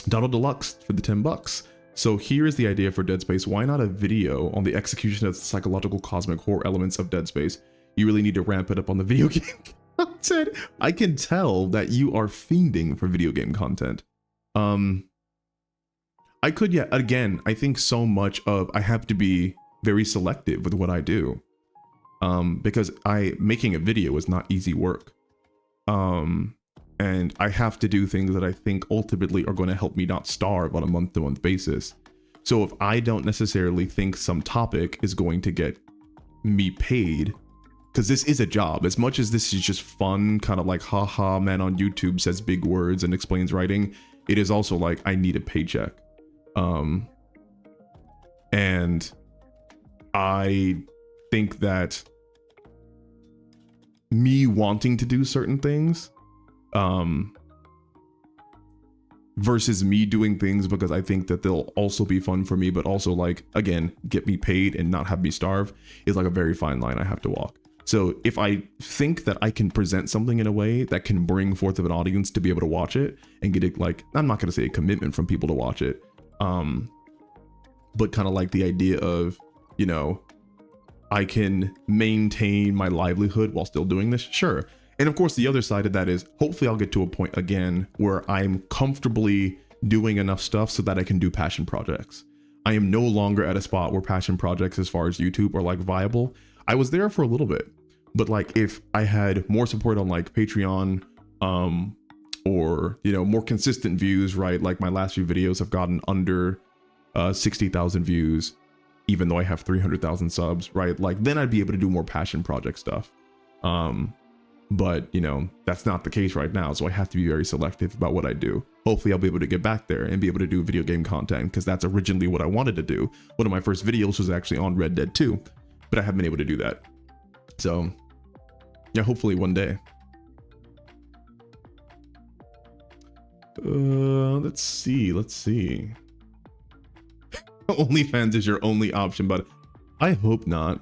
Donald Deluxe for the $10. So here is the idea for Dead Space. Why not a video on the execution of the psychological cosmic horror elements of Dead Space? You really need to ramp it up on the video game content. I can tell that you are fiending for video game content. I could, yeah, again, I think so much of, I have to be very selective with what I do. Because making a video is not easy work. And I have to do things that I think ultimately are going to help me not starve on a month-to-month basis. So if I don't necessarily think some topic is going to get me paid, because this is a job, as much as this is just fun, kind of like, haha, man on YouTube says big words and explains writing, it is also like, I need a paycheck. And I think that me wanting to do certain things, versus me doing things because I think that they'll also be fun for me, but also, like, again, get me paid and not have me starve, is like a very fine line I have to walk. So if I think that I can present something in a way that can bring forth of an audience to be able to watch it and get it, like, I'm not going to say a commitment from people to watch it, but kind of like the idea of, you know, I can maintain my livelihood while still doing this, sure. And of course, the other side of that is, hopefully I'll get to a point again where I'm comfortably doing enough stuff so that I can do passion projects. I am no longer at a spot where passion projects as far as YouTube are like viable. I was there for a little bit, but like if I had more support on like Patreon, or, you know, more consistent views, right? Like my last few videos have gotten under 60,000 views, even though I have 300,000 subs, right? Like then I'd be able to do more passion project stuff. But, you know, that's not the case right now. So I have to be very selective about what I do. Hopefully I'll be able to get back there and be able to do video game content, because that's originally what I wanted to do. One of my first videos was actually on Red Dead 2, but I haven't been able to do that. So yeah, hopefully one day. Let's see. OnlyFans is your only option, but I hope not.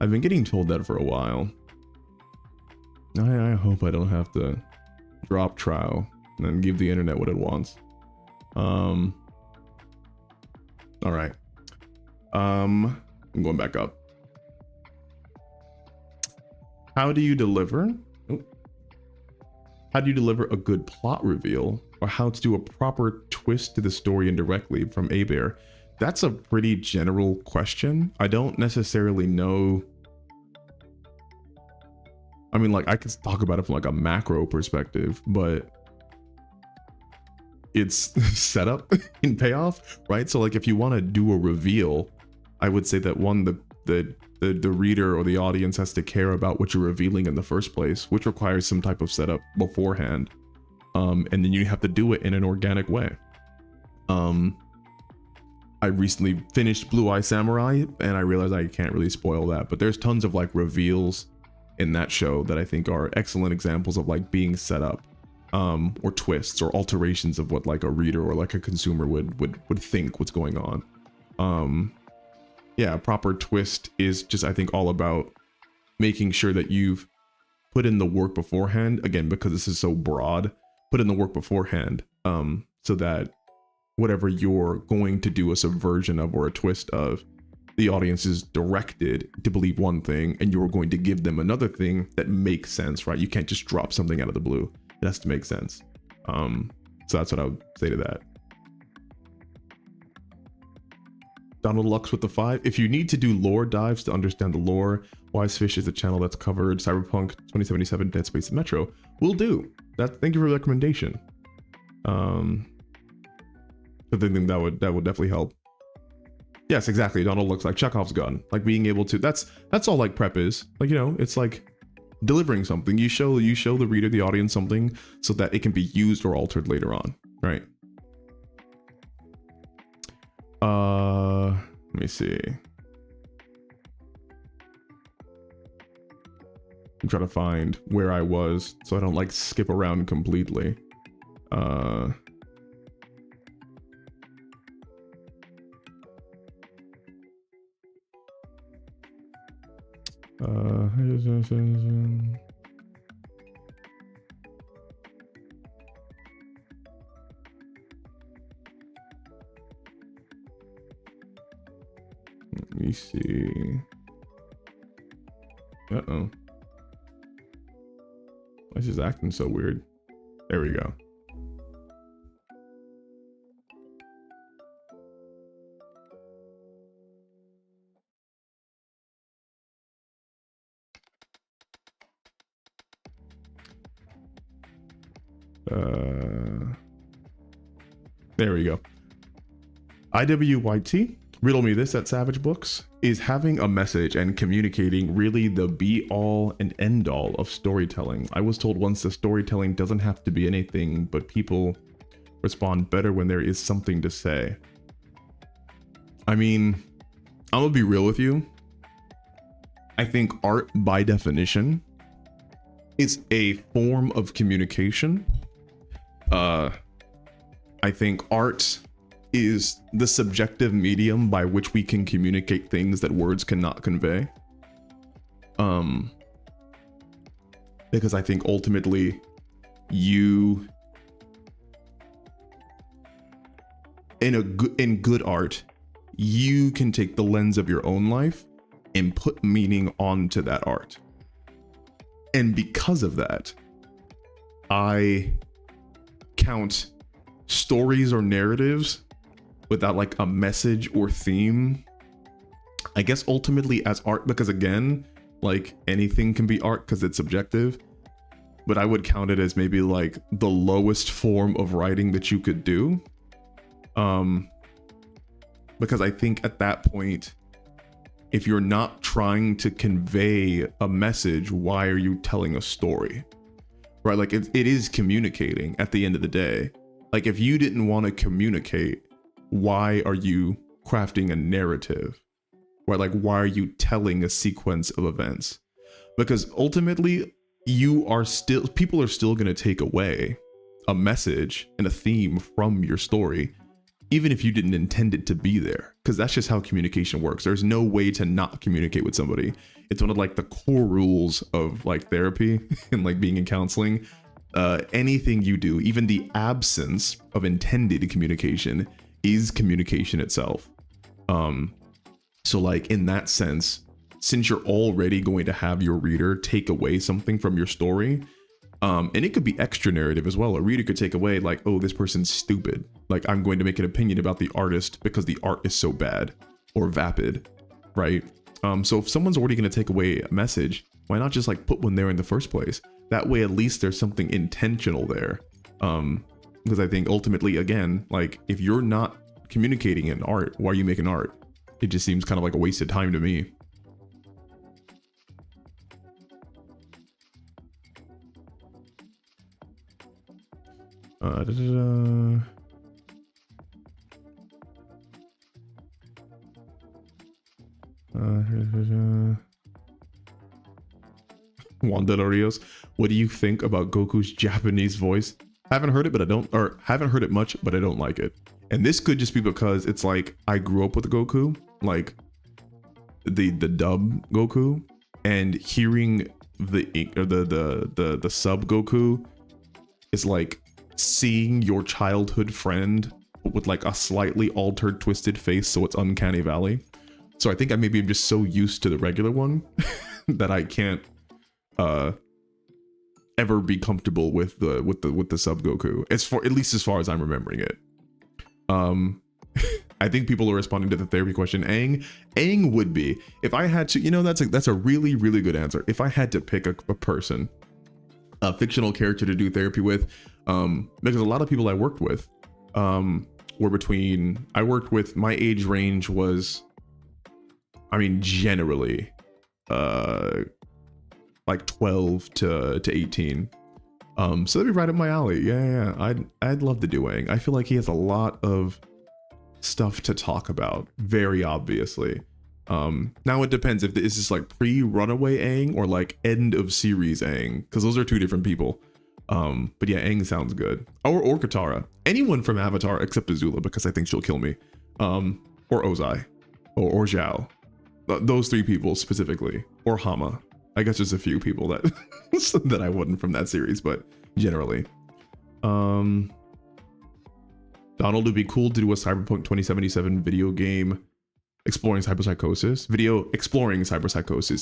I've been getting told that for a while. I hope I don't have to drop trial and then give the internet what it wants. All right. I'm going back up. How do you deliver? How do you deliver a good plot reveal, or how to do a proper twist to the story indirectly, from Abear? That's a pretty general question. I don't necessarily know. I mean, like, I could talk about it from like a macro perspective, but it's setup and payoff, right? So like if you want to do a reveal, I would say that one, the reader or the audience has to care about what you're revealing in the first place, which requires some type of setup beforehand. And then you have to do it in an organic way. I recently finished Blue Eye Samurai and I realized I can't really spoil that, but there's tons of like reveals in that show that I think are excellent examples of like being set up, or twists or alterations of what like a reader or like a consumer would think what's going on. Yeah, a proper twist is just, I think, all about making sure that you've put in the work beforehand, again, because this is so broad, put in the work beforehand, so that whatever you're going to do a subversion of or a twist of, the audience is directed to believe one thing and you're going to give them another thing that makes sense, right? You can't just drop something out of the blue. It has to make sense. So that's what I would say to that. Donald Lux with the 5. If you need to do lore dives to understand the lore, Wisefish is a channel that's covered Cyberpunk 2077, Dead Space, and Metro. Will do. Thank you for the recommendation. I think that would definitely help. Yes, exactly. Donald looks like Chekhov's gun. Like being able to, that's all like prep is. Like, you know, it's like delivering something. You show the reader, the audience something so that it can be used or altered later on, right? Let me see. I'm trying to find where I was so I don't like skip around completely. Let me see. Uh-oh. This is acting so weird. There we go. There we go. IWYT, riddle me this at Savage Books. Is having a message and communicating really the be all and end all of storytelling? I was told once that storytelling doesn't have to be anything, but people respond better when there is something to say. I mean, I'm gonna be real with you. I think art by definition is a form of communication. I think art is the subjective medium by which we can communicate things that words cannot convey. Because I think ultimately in good art, you can take the lens of your own life and put meaning onto that art. And because of that, I count stories or narratives without like a message or theme, I guess ultimately as art, because again, like anything can be art because it's subjective, but I would count it as maybe like the lowest form of writing that you could do. Because I think at that point, if you're not trying to convey a message, why are you telling a story? Right? Like it is communicating at the end of the day. Like if you didn't want to communicate, why are you crafting a narrative? Right? Like why are you telling a sequence of events? Because ultimately people are still going to take away a message and a theme from your story, even if you didn't intend it to be there, because that's just how communication works. There's no way to not communicate with somebody. It's one of like the core rules of like therapy and like being in counseling. Anything you do, even the absence of intended communication, is communication itself. So like in that sense, since you're already going to have your reader take away something from your story, and it could be extra narrative as well. A reader could take away like, oh, this person's stupid. Like I'm going to make an opinion about the artist because the art is so bad or vapid, right? So if someone's already going to take away a message, why not just like put one there in the first place? That way, at least there's something intentional there. Because I think ultimately, again, like if you're not communicating in art, why are you making art? It just seems kind of like a wasted time to me. Wanda Larios, what do you think about Goku's Japanese voice? Haven't heard it, but haven't heard it much, but I don't like it. And this could just be because it's like I grew up with Goku, like the dub Goku, and hearing the sub Goku is like seeing your childhood friend with like a slightly altered, twisted face, so it's uncanny valley. So I think I'm just so used to the regular one that I can't ever be comfortable with the sub Goku, at least as far as I'm remembering it. I think people are responding to the therapy question. Aang would be, if I had to, that's a really, really good answer. If I had to pick a person, a fictional character to do therapy with, because a lot of people I worked with were between, I worked with, my age range was, I mean, generally, like 12 to 18. So that'd be right up my alley. Yeah. I'd love to do Aang. I feel like he has a lot of stuff to talk about, very obviously. Now it depends if this is like pre-Runaway Aang or like end of series Aang, because those are two different people. But yeah, Aang sounds good. Or Katara. Anyone from Avatar except Azula, because I think she'll kill me. Or Ozai. Or Zhao. Those three people specifically. Or Hama. I guess there's a few people that that I wouldn't from that series, but generally. Donald, would be cool to do a Cyberpunk 2077 video game exploring cyberpsychosis.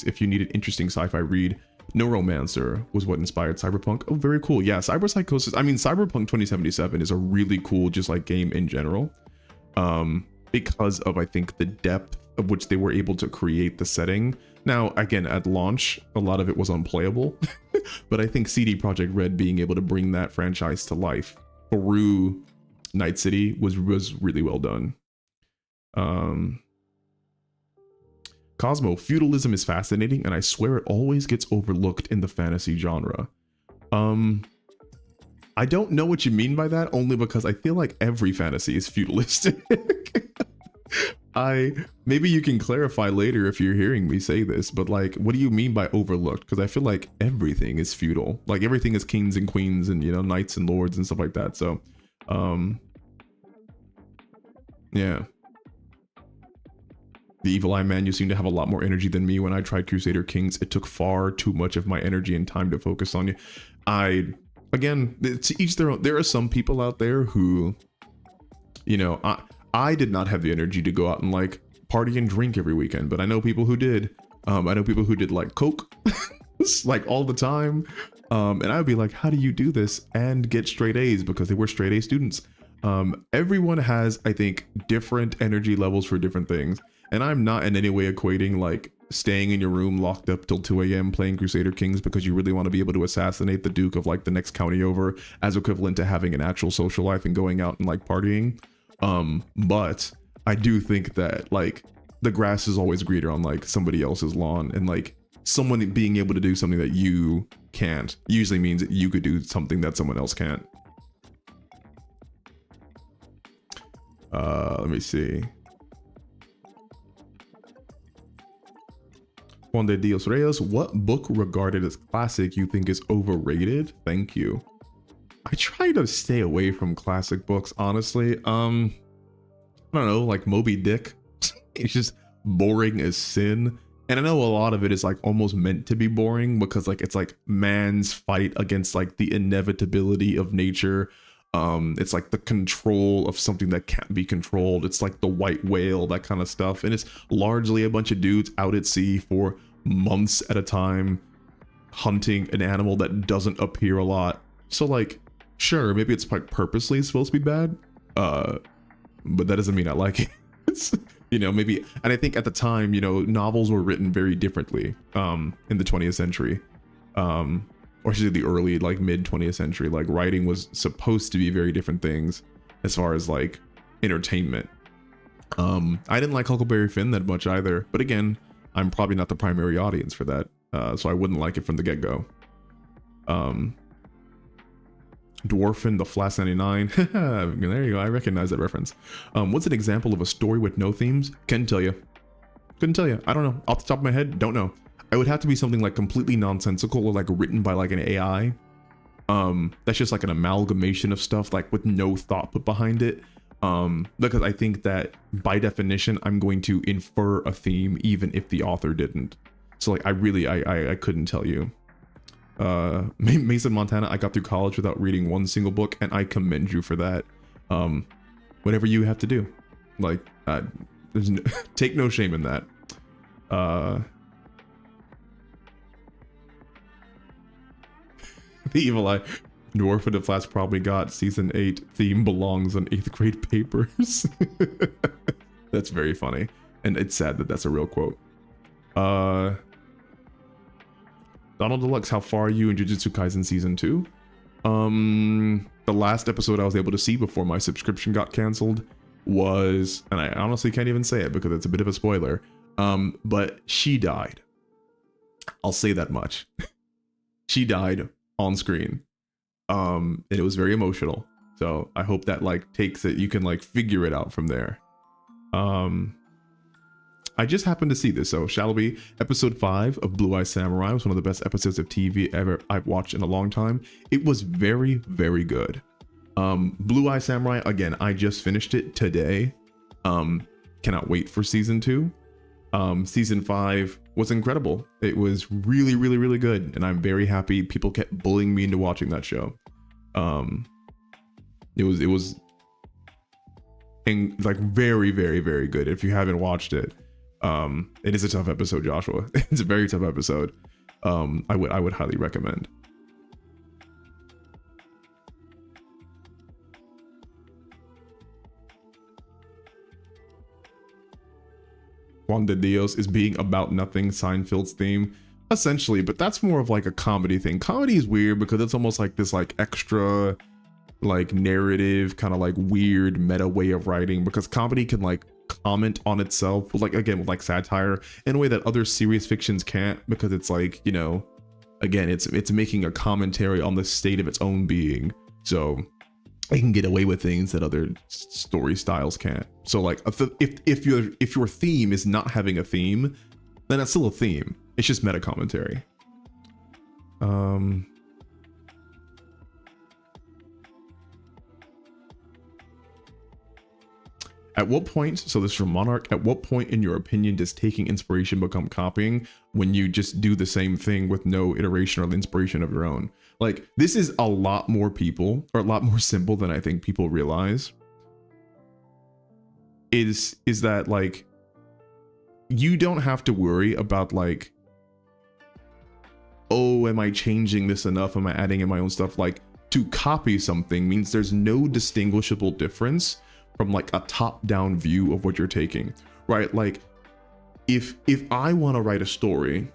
If you need an interesting sci-fi read, Neuromancer was what inspired Cyberpunk. Oh, very cool. Yeah, cyberpsychosis. I mean, Cyberpunk 2077 is a really cool just like game in general. Because of, I think, the depth of which they were able to create the setting. Now, again, at launch, a lot of it was unplayable, but I think CD Projekt Red being able to bring that franchise to life through Night City was really well done. Cosmo, feudalism is fascinating, and I swear it always gets overlooked in the fantasy genre. I don't know what you mean by that, only because I feel like every fantasy is feudalistic. Maybe you can clarify later if you're hearing me say this, but like, what do you mean by overlooked? Because I feel like everything is feudal. Like everything is kings and queens and, you know, knights and lords and stuff like that. So, yeah. The Evil Eye Man, you seem to have a lot more energy than me. When I tried Crusader Kings, it took far too much of my energy and time to focus on you. Again, to each their own. There are some people out there who, you know, I did not have the energy to go out and like party and drink every weekend, but I know people who did. I know people who did like coke like all the time. And I would be like, how do you do this and get straight A's? Because they were straight A students. Everyone has, I think, different energy levels for different things. And I'm not in any way equating like staying in your room locked up till 2 a.m. playing Crusader Kings because you really want to be able to assassinate the Duke of like the next county over as equivalent to having an actual social life and going out and like partying. But I do think that like the grass is always greener on like somebody else's lawn, and like someone being able to do something that you can't usually means that you could do something that someone else can't. Let me see. Juan de Dios Reyes, what book regarded as classic you think is overrated? Thank you. I try to stay away from classic books, honestly. I don't know, like Moby Dick. It's just boring as sin. And I know a lot of it is like almost meant to be boring because like it's like man's fight against like the inevitability of nature. It's like the control of something that can't be controlled. It's like the white whale, that kind of stuff. And it's largely a bunch of dudes out at sea for months at a time hunting an animal that doesn't appear a lot. So like, sure, maybe it's like purposely supposed to be bad, but that doesn't mean I like it. It's, you know, maybe, and I think at the time, you know, novels were written very differently in the 20th century. Or should the early, like mid 20th century, like writing was supposed to be very different things as far as like entertainment. I didn't like Huckleberry Finn that much either, but again, I'm probably not the primary audience for that, so I wouldn't like it from the get-go. Dwarfin the Flash 99. There you go, I recognize that reference. What's an example of a story with no themes? Couldn't tell you. I don't know, off the top of my head, don't know. It would have to be something like completely nonsensical or like written by like an AI. That's just like an amalgamation of stuff like with no thought put behind it. Because I think that by definition, I'm going to infer a theme even if the author didn't. So like I couldn't tell you. Mason Montana, I got through college without reading one single book, and I commend you for that. Whatever you have to do, like there's no, take no shame in that. The Evil Eye. Dwarf of the Flash probably got season 8 theme belongs on 8th grade papers. That's very funny. And it's sad that that's a real quote. Donald Deluxe, how far are you in Jujutsu Kaisen season 2? the last episode I was able to see before my subscription got canceled was, and I honestly can't even say it because it's a bit of a spoiler, but she died. I'll say that much. She died on screen. And it was very emotional. So I hope that like takes it, you can like figure it out from there. I just happened to see this. So Shalby, episode 5 of Blue Eye Samurai was one of the best episodes of TV ever I've watched in a long time. It was very, very good. Blue Eye Samurai, again, I just finished it today. Cannot wait for season 2. Season 5 was incredible. It was really, really, really good. And I'm very happy people kept bullying me into watching that show. It was like very, very, very good. If you haven't watched it, it is a tough episode, Joshua. It's a very tough episode. I would highly recommend. Juan de Dios is being about nothing, Seinfeld's theme, essentially, but that's more of like a comedy thing. Comedy is weird because it's almost like this like extra like narrative kind of like weird meta way of writing, because comedy can like comment on itself, like again with like satire, in a way that other serious fictions can't, because it's like, you know, again, it's making a commentary on the state of its own being. So it can get away with things that other story styles can't. So like if your theme is not having a theme, then that's still a theme. It's just meta commentary. At what point, so this is from Monarch, at what point in your opinion does taking inspiration become copying, when you just do the same thing with no iteration or inspiration of your own? Like, this is a lot more simple than I think people realize. Is that like, you don't have to worry about like, oh, am I changing this enough? Am I adding in my own stuff? Like, to copy something means there's no distinguishable difference from like a top-down view of what you're taking, right? Like, if I want to write a story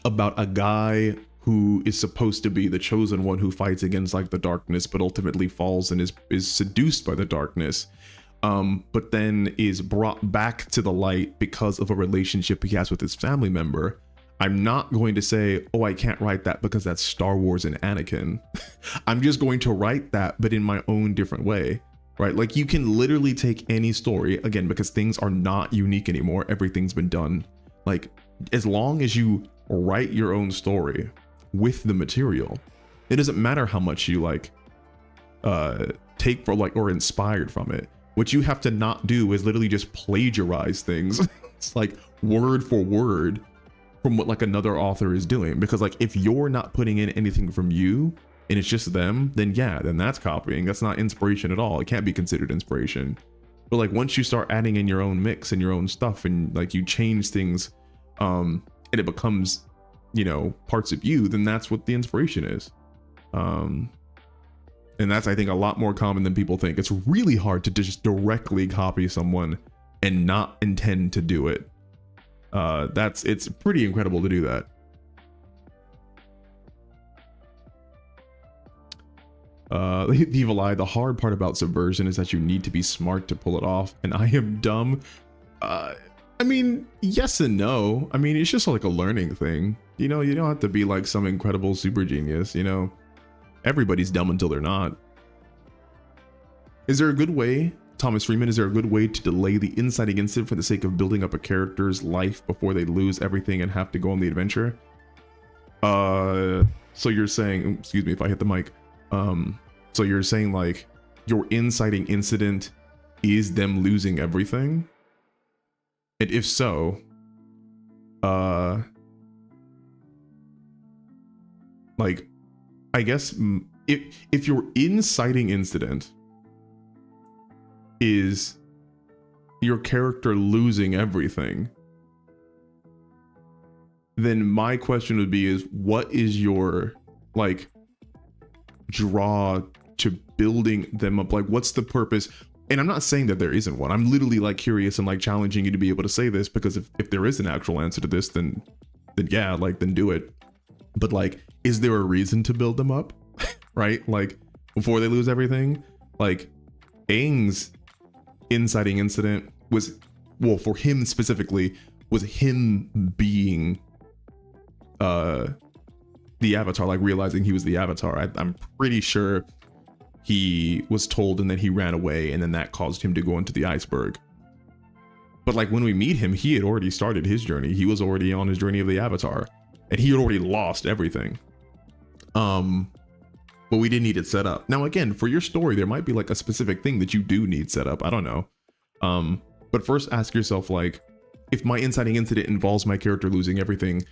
about a guy who is supposed to be the chosen one who fights against like the darkness, but ultimately falls and is seduced by the darkness, but then is brought back to the light because of a relationship he has with his family member, I'm not going to say, oh, I can't write that because that's Star Wars and Anakin. I'm just going to write that, but in my own different way. Right? Like, you can literally take any story, again, because things are not unique anymore. Everything's been done. Like, as long as you write your own story with the material, it doesn't matter how much you like take for like, or inspired from it. What you have to not do is literally just plagiarize things. It's like word for word from what like another author is doing. Because like, if you're not putting in anything from you, and it's just them, then yeah, then that's copying. That's not inspiration at all. It can't be considered inspiration. But like, once you start adding in your own mix and your own stuff, and like you change things, and it becomes, you know, parts of you, then that's what the inspiration is. And that's, I think, a lot more common than people think. It's really hard to just directly copy someone and not intend to do it. It's pretty incredible to do that. The Evil Eye, the hard part about subversion is that you need to be smart to pull it off, and I am dumb. I mean, yes and no. I mean, it's just like a learning thing. You know, you don't have to be like some incredible super genius, you know. Everybody's dumb until they're not. Is there a good way, Thomas Freeman, is there a good way to delay the inciting incident for the sake of building up a character's life before they lose everything and have to go on the adventure? So you're saying, excuse me if I hit the mic. So you're saying like your inciting incident is them losing everything? And if so, like, I guess if your inciting incident is your character losing everything, then my question would be is, what is your like draw to building them up? Like, what's the purpose? And I'm not saying that there isn't one. I'm literally like curious and like challenging you to be able to say this, because if there is an actual answer to this, then yeah, like, then do it. But like, is there a reason to build them up? Right? Like, before they lose everything. Like Aang's inciting incident was, well, for him specifically, was him being the Avatar, like realizing he was the Avatar. I'm pretty sure he was told and then he ran away, and then that caused him to go into the iceberg. But like when we meet him, he had already started his journey. He was already on his journey of the Avatar, and he had already lost everything. But we didn't need it set up. Now again, for your story, there might be like a specific thing that you do need set up. I don't know. But first ask yourself, like, if my inciting incident involves my character losing everything,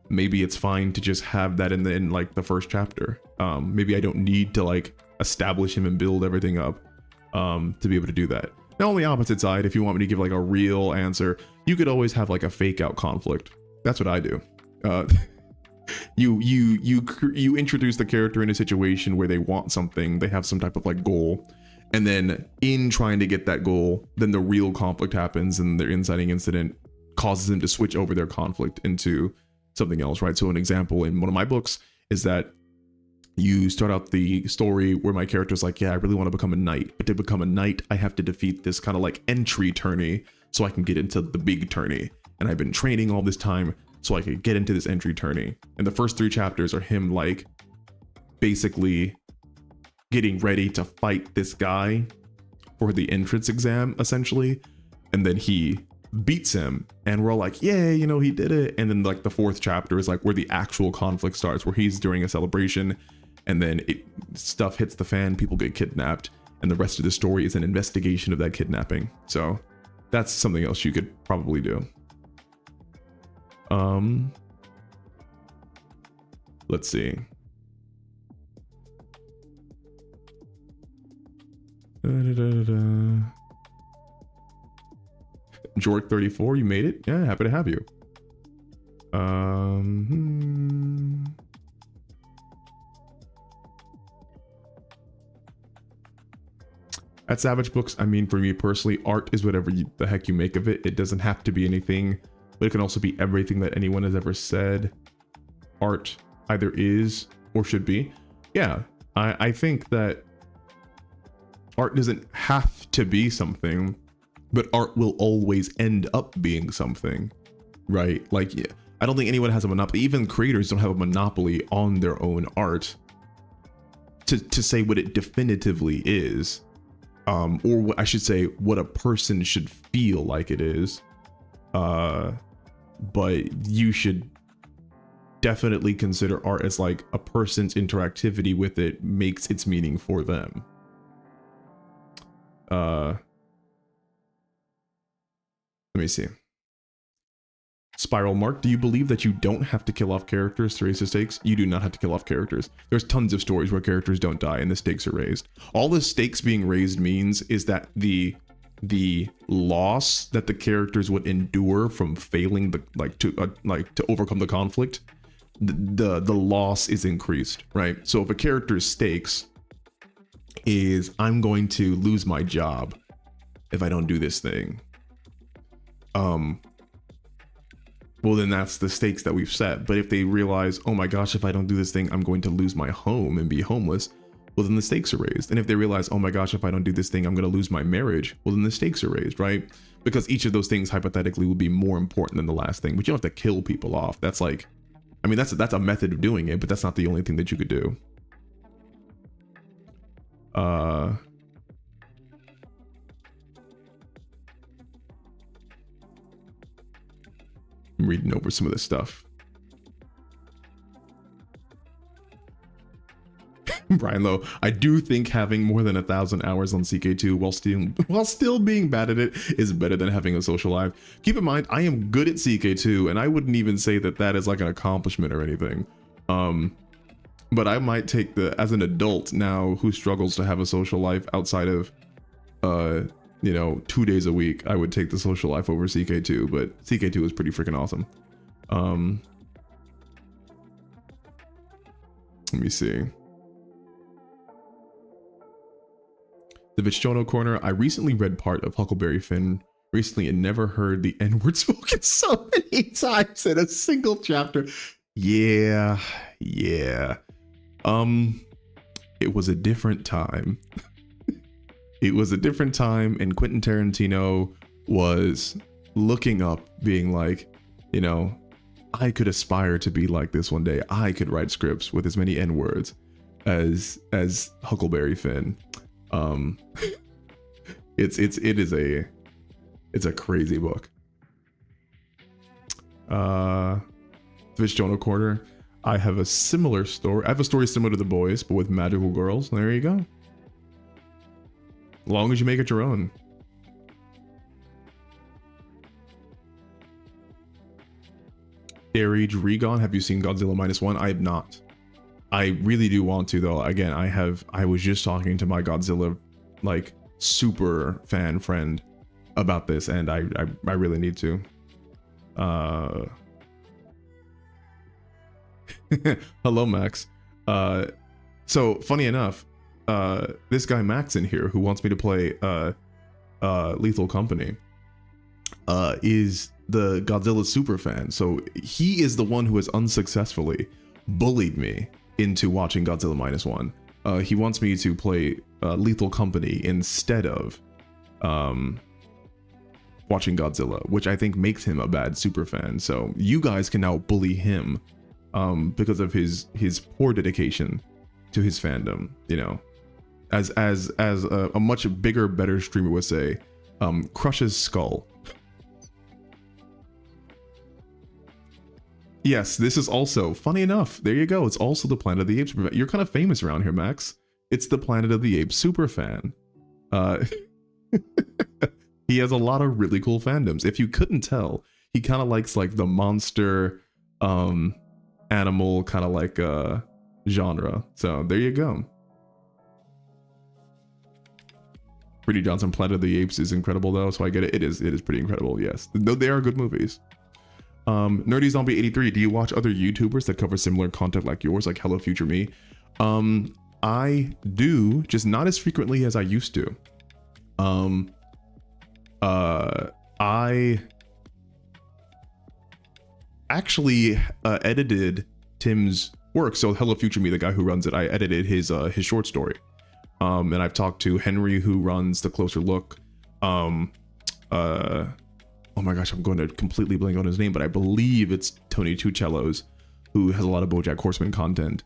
maybe it's fine to just have that in like the first chapter. Maybe I don't need to like establish him and build everything up to be able to do that. Now on the opposite side, if you want me to give like a real answer, you could always have like a fake out conflict. That's what I do. You introduce the character in a situation where they want something, they have some type of like goal, and then in trying to get that goal, then the real conflict happens and their inciting incident causes them to switch over their conflict into something else, right? So an example in one of my books is that you start out the story where my character's like, yeah, I really want to become a knight, but to become a knight, I have to defeat this kind of like entry tourney so I can get into the big tourney. And I've been training all this time so I could get into this entry tourney. And the first 3 chapters are him like basically getting ready to fight this guy for the entrance exam, essentially. And then he beats him and we're all like, yay, you know, he did it. And then like the 4th chapter is like where the actual conflict starts, where he's during a celebration and then stuff hits the fan, people get kidnapped, and the rest of the story is an investigation of that kidnapping. So that's something else you could probably do. Let's see. Jork 34, you made it. Yeah, happy to have you. At Savage Books, I mean, for me personally, art is whatever the heck you make of it. It doesn't have to be anything, but it can also be everything that anyone has ever said art either is or should be. Yeah, I think that art doesn't have to be something, but art will always end up being something, right? Like, yeah, I don't think anyone has a monopoly. Even creators don't have a monopoly on their own art to say what it definitively is. Or what I should say, what a person should feel like it is. But you should definitely consider art as like a person's interactivity with it makes its meaning for them. Let me see. Spiral Mark, do you believe that you don't have to kill off characters to raise the stakes? You do not have to kill off characters. There's tons of stories where characters don't die and the stakes are raised. All the stakes being raised means is that the loss that the characters would endure from failing to overcome the conflict, the loss is increased, right? So if a character's stakes is I'm going to lose my job if I don't do this thing, well, then that's the stakes that we've set. But if they realize, oh my gosh, if I don't do this thing, I'm going to lose my home and be homeless, well, then the stakes are raised. And if they realize, oh my gosh, if I don't do this thing, I'm going to lose my marriage, well, then the stakes are raised, right? Because each of those things hypothetically would be more important than the last thing. But you don't have to kill people off. That's like, I mean, that's a method of doing it, but that's not the only thing that you could do. I'm reading over some of this stuff. Brian Lowe, I do think having more than 1,000 hours on CK2 while still being bad at it is better than having a social life. Keep in mind, I am good at CK2, and I wouldn't even say that that is like an accomplishment or anything. But I might take as an adult now who struggles to have a social life outside of, you know, 2 days a week, I would take the social life over CK2, but CK2 is pretty freaking awesome. Let me see. The Vichono Corner, I recently read part of Huckleberry Finn recently and never heard the N-word spoken so many times in a single chapter. Yeah. it was a different time. It was a different time, and Quentin Tarantino was looking up, being like, you know, I could aspire to be like this one day. I could write scripts with as many N-words as Huckleberry Finn. It's a crazy book. Fish Jonah Quarter. I have a similar story. I have a story similar to The Boys, but with magical girls. There you go. As long as you make it your own. Age Regon, have you seen Godzilla -1? I have not. I really do want to though. Again, I was just talking to my Godzilla like super fan friend about this, and I really need to. Hello Max. So funny enough, this guy Max in here who wants me to play Lethal Company is the Godzilla super fan. So he is the one who has unsuccessfully bullied me into watching Godzilla -1. He wants me to play Lethal Company instead of watching Godzilla, which I think makes him a bad super fan. So you guys can now bully him because of his poor dedication to his fandom, you know. As a much bigger, better streamer would say, crushes skull. Yes, this is also, funny enough, there you go, it's also the Planet of the Apes. You're kind of famous around here, Max. It's the Planet of the Apes super fan. He has a lot of really cool fandoms. If you couldn't tell, he kind of likes like the monster, animal kind of like genre. So there you go. Pretty Johnson, Planet of the Apes is incredible though, so I get it. It is pretty incredible, yes. No, they are good movies. Nerdy Zombie 83, do you watch other YouTubers that cover similar content like yours, like Hello Future Me? I do, just not as frequently as I used to. I actually edited Tim's work. So Hello Future Me, the guy who runs it, I edited his short story. And I've talked to Henry, who runs The Closer Look. Oh my gosh, I'm going to completely blank on his name, but I believe it's Tony Two Cellos, who has a lot of BoJack Horseman content.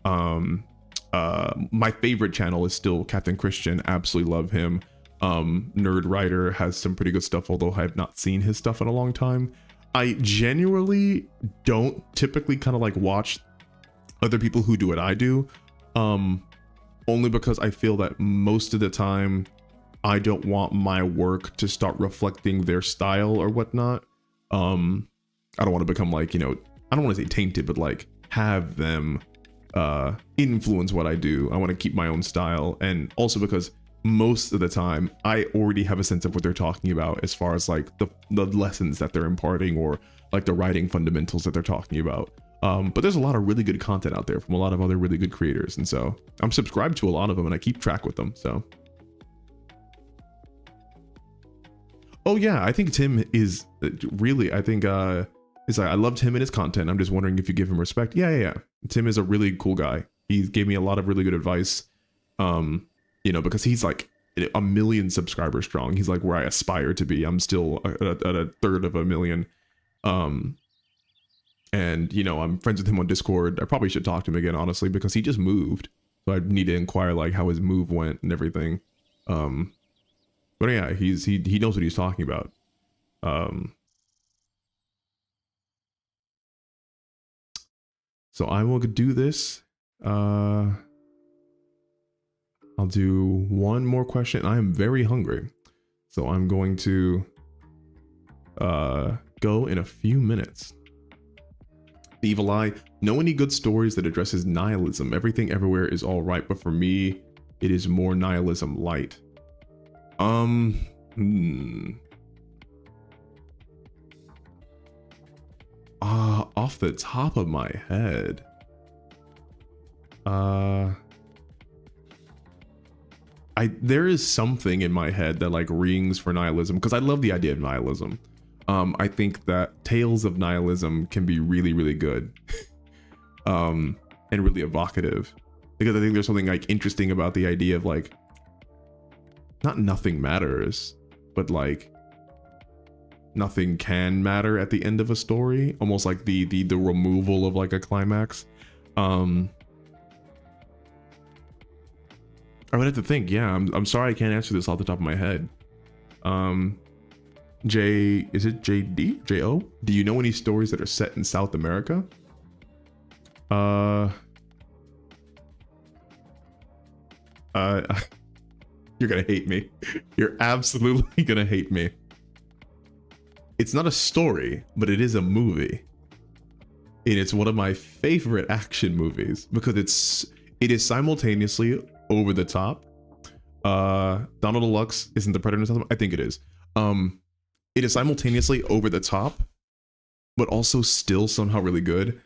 My favorite channel is still Captain Christian. Absolutely love him. Nerd Writer has some pretty good stuff, although I have not seen his stuff in a long time. I genuinely don't typically kind of like watch other people who do what I do, only because I feel that most of the time I don't want my work to start reflecting their style or whatnot. I don't want to become like, you know, I don't want to say tainted, but like have them influence what I do. I want to keep my own style, and also because most of the time I already have a sense of what they're talking about as far as like the lessons that they're imparting, or like the writing fundamentals that they're talking about. But there's a lot of really good content out there from a lot of other really good creators, and so I'm subscribed to a lot of them and I keep track with them. So oh yeah, I think Tim is really, I think it's like, I loved him and his content. I'm just wondering if you give him respect. Yeah. Tim is a really cool guy. He gave me a lot of really good advice. You know, because he's like 1 million subscribers strong. He's like where I aspire to be. I'm still at a third of a million. And you know, I'm friends with him on Discord. I probably should talk to him again, honestly, because he just moved. So I need to inquire like how his move went and everything. But yeah, he knows what he's talking about. So I will do this. I'll do one more question. I am very hungry, so I'm going to go in a few minutes. The Evil Eye. Know any good stories that addresses nihilism? Everything everywhere is all right, but for me, it is more nihilism light. Off the top of my head, there is something in my head that like rings for nihilism, because I love the idea of nihilism. I think that tales of nihilism can be really, really good, and really evocative. because I think there's something like interesting about the idea of like not nothing matters, but like nothing can matter at the end of a story, almost like the removal of like a climax. I would have to think. Yeah, I'm sorry I can't answer this off the top of my head. Is it JD? JO? Do you know any stories that are set in South America? You're gonna hate me. You're absolutely gonna hate me. It's not a story, but it is a movie. And it's one of my favorite action movies because it is simultaneously over the top. Donald Deluxe isn't the Predator. I think it is. It is simultaneously over the top, but also still somehow really good.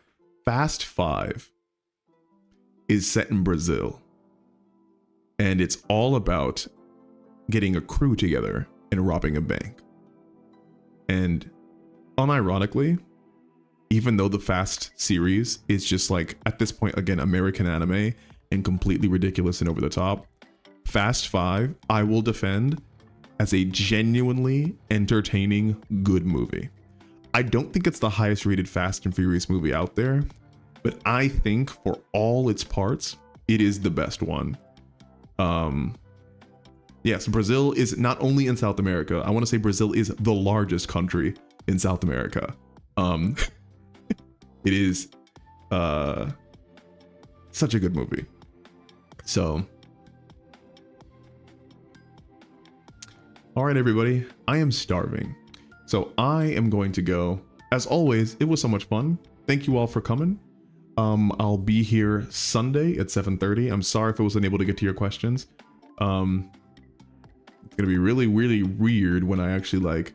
Fast 5 is set in Brazil. And it's all about getting a crew together and robbing a bank. And unironically, even though the Fast series is just like, at this point, again, American anime and completely ridiculous and over the top, Fast 5, I will defend as a genuinely entertaining, good movie. I don't think it's the highest rated Fast and Furious movie out there, but I think for all its parts, it is the best one. Yes, Brazil is not only in South America. I want to say Brazil is the largest country in South America. It is such a good movie. So, all right, everybody, I am starving. So I am going to go. As always, it was so much fun. Thank you all for coming. I'll be here Sunday at 7:30. I'm sorry if I wasn't able to get to your questions. It's gonna be really, really weird when I actually like,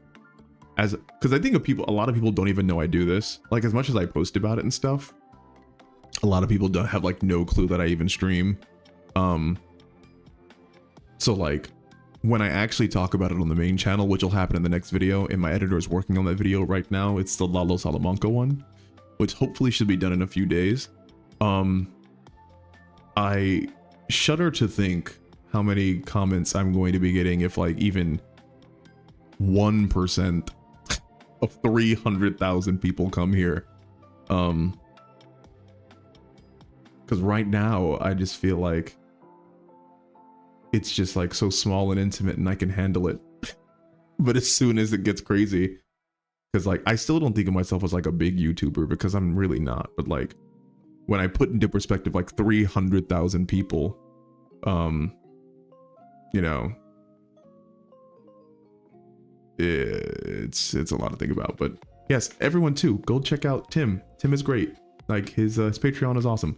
because I think a lot of people don't even know I do this. Like, as much as I post about it and stuff, a lot of people don't have like no clue that I even stream. So like, when I actually talk about it on the main channel, which will happen in the next video, and my editor is working on that video right now, it's the Lalo Salamanca one, which hopefully should be done in a few days. I shudder to think how many comments I'm going to be getting if like even 1% of 300,000 people come here. Because right now I just feel like it's just like so small and intimate and I can handle it. But as soon as it gets crazy, because like I still don't think of myself as like a big YouTuber because I'm really not. But like when I put into perspective like 300,000 people, you know, it's a lot to think about. But yes, everyone too, go check out Tim. Tim is great. Like his Patreon is awesome.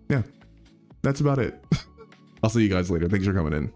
Yeah, that's about it. I'll see you guys later. Thanks for coming in.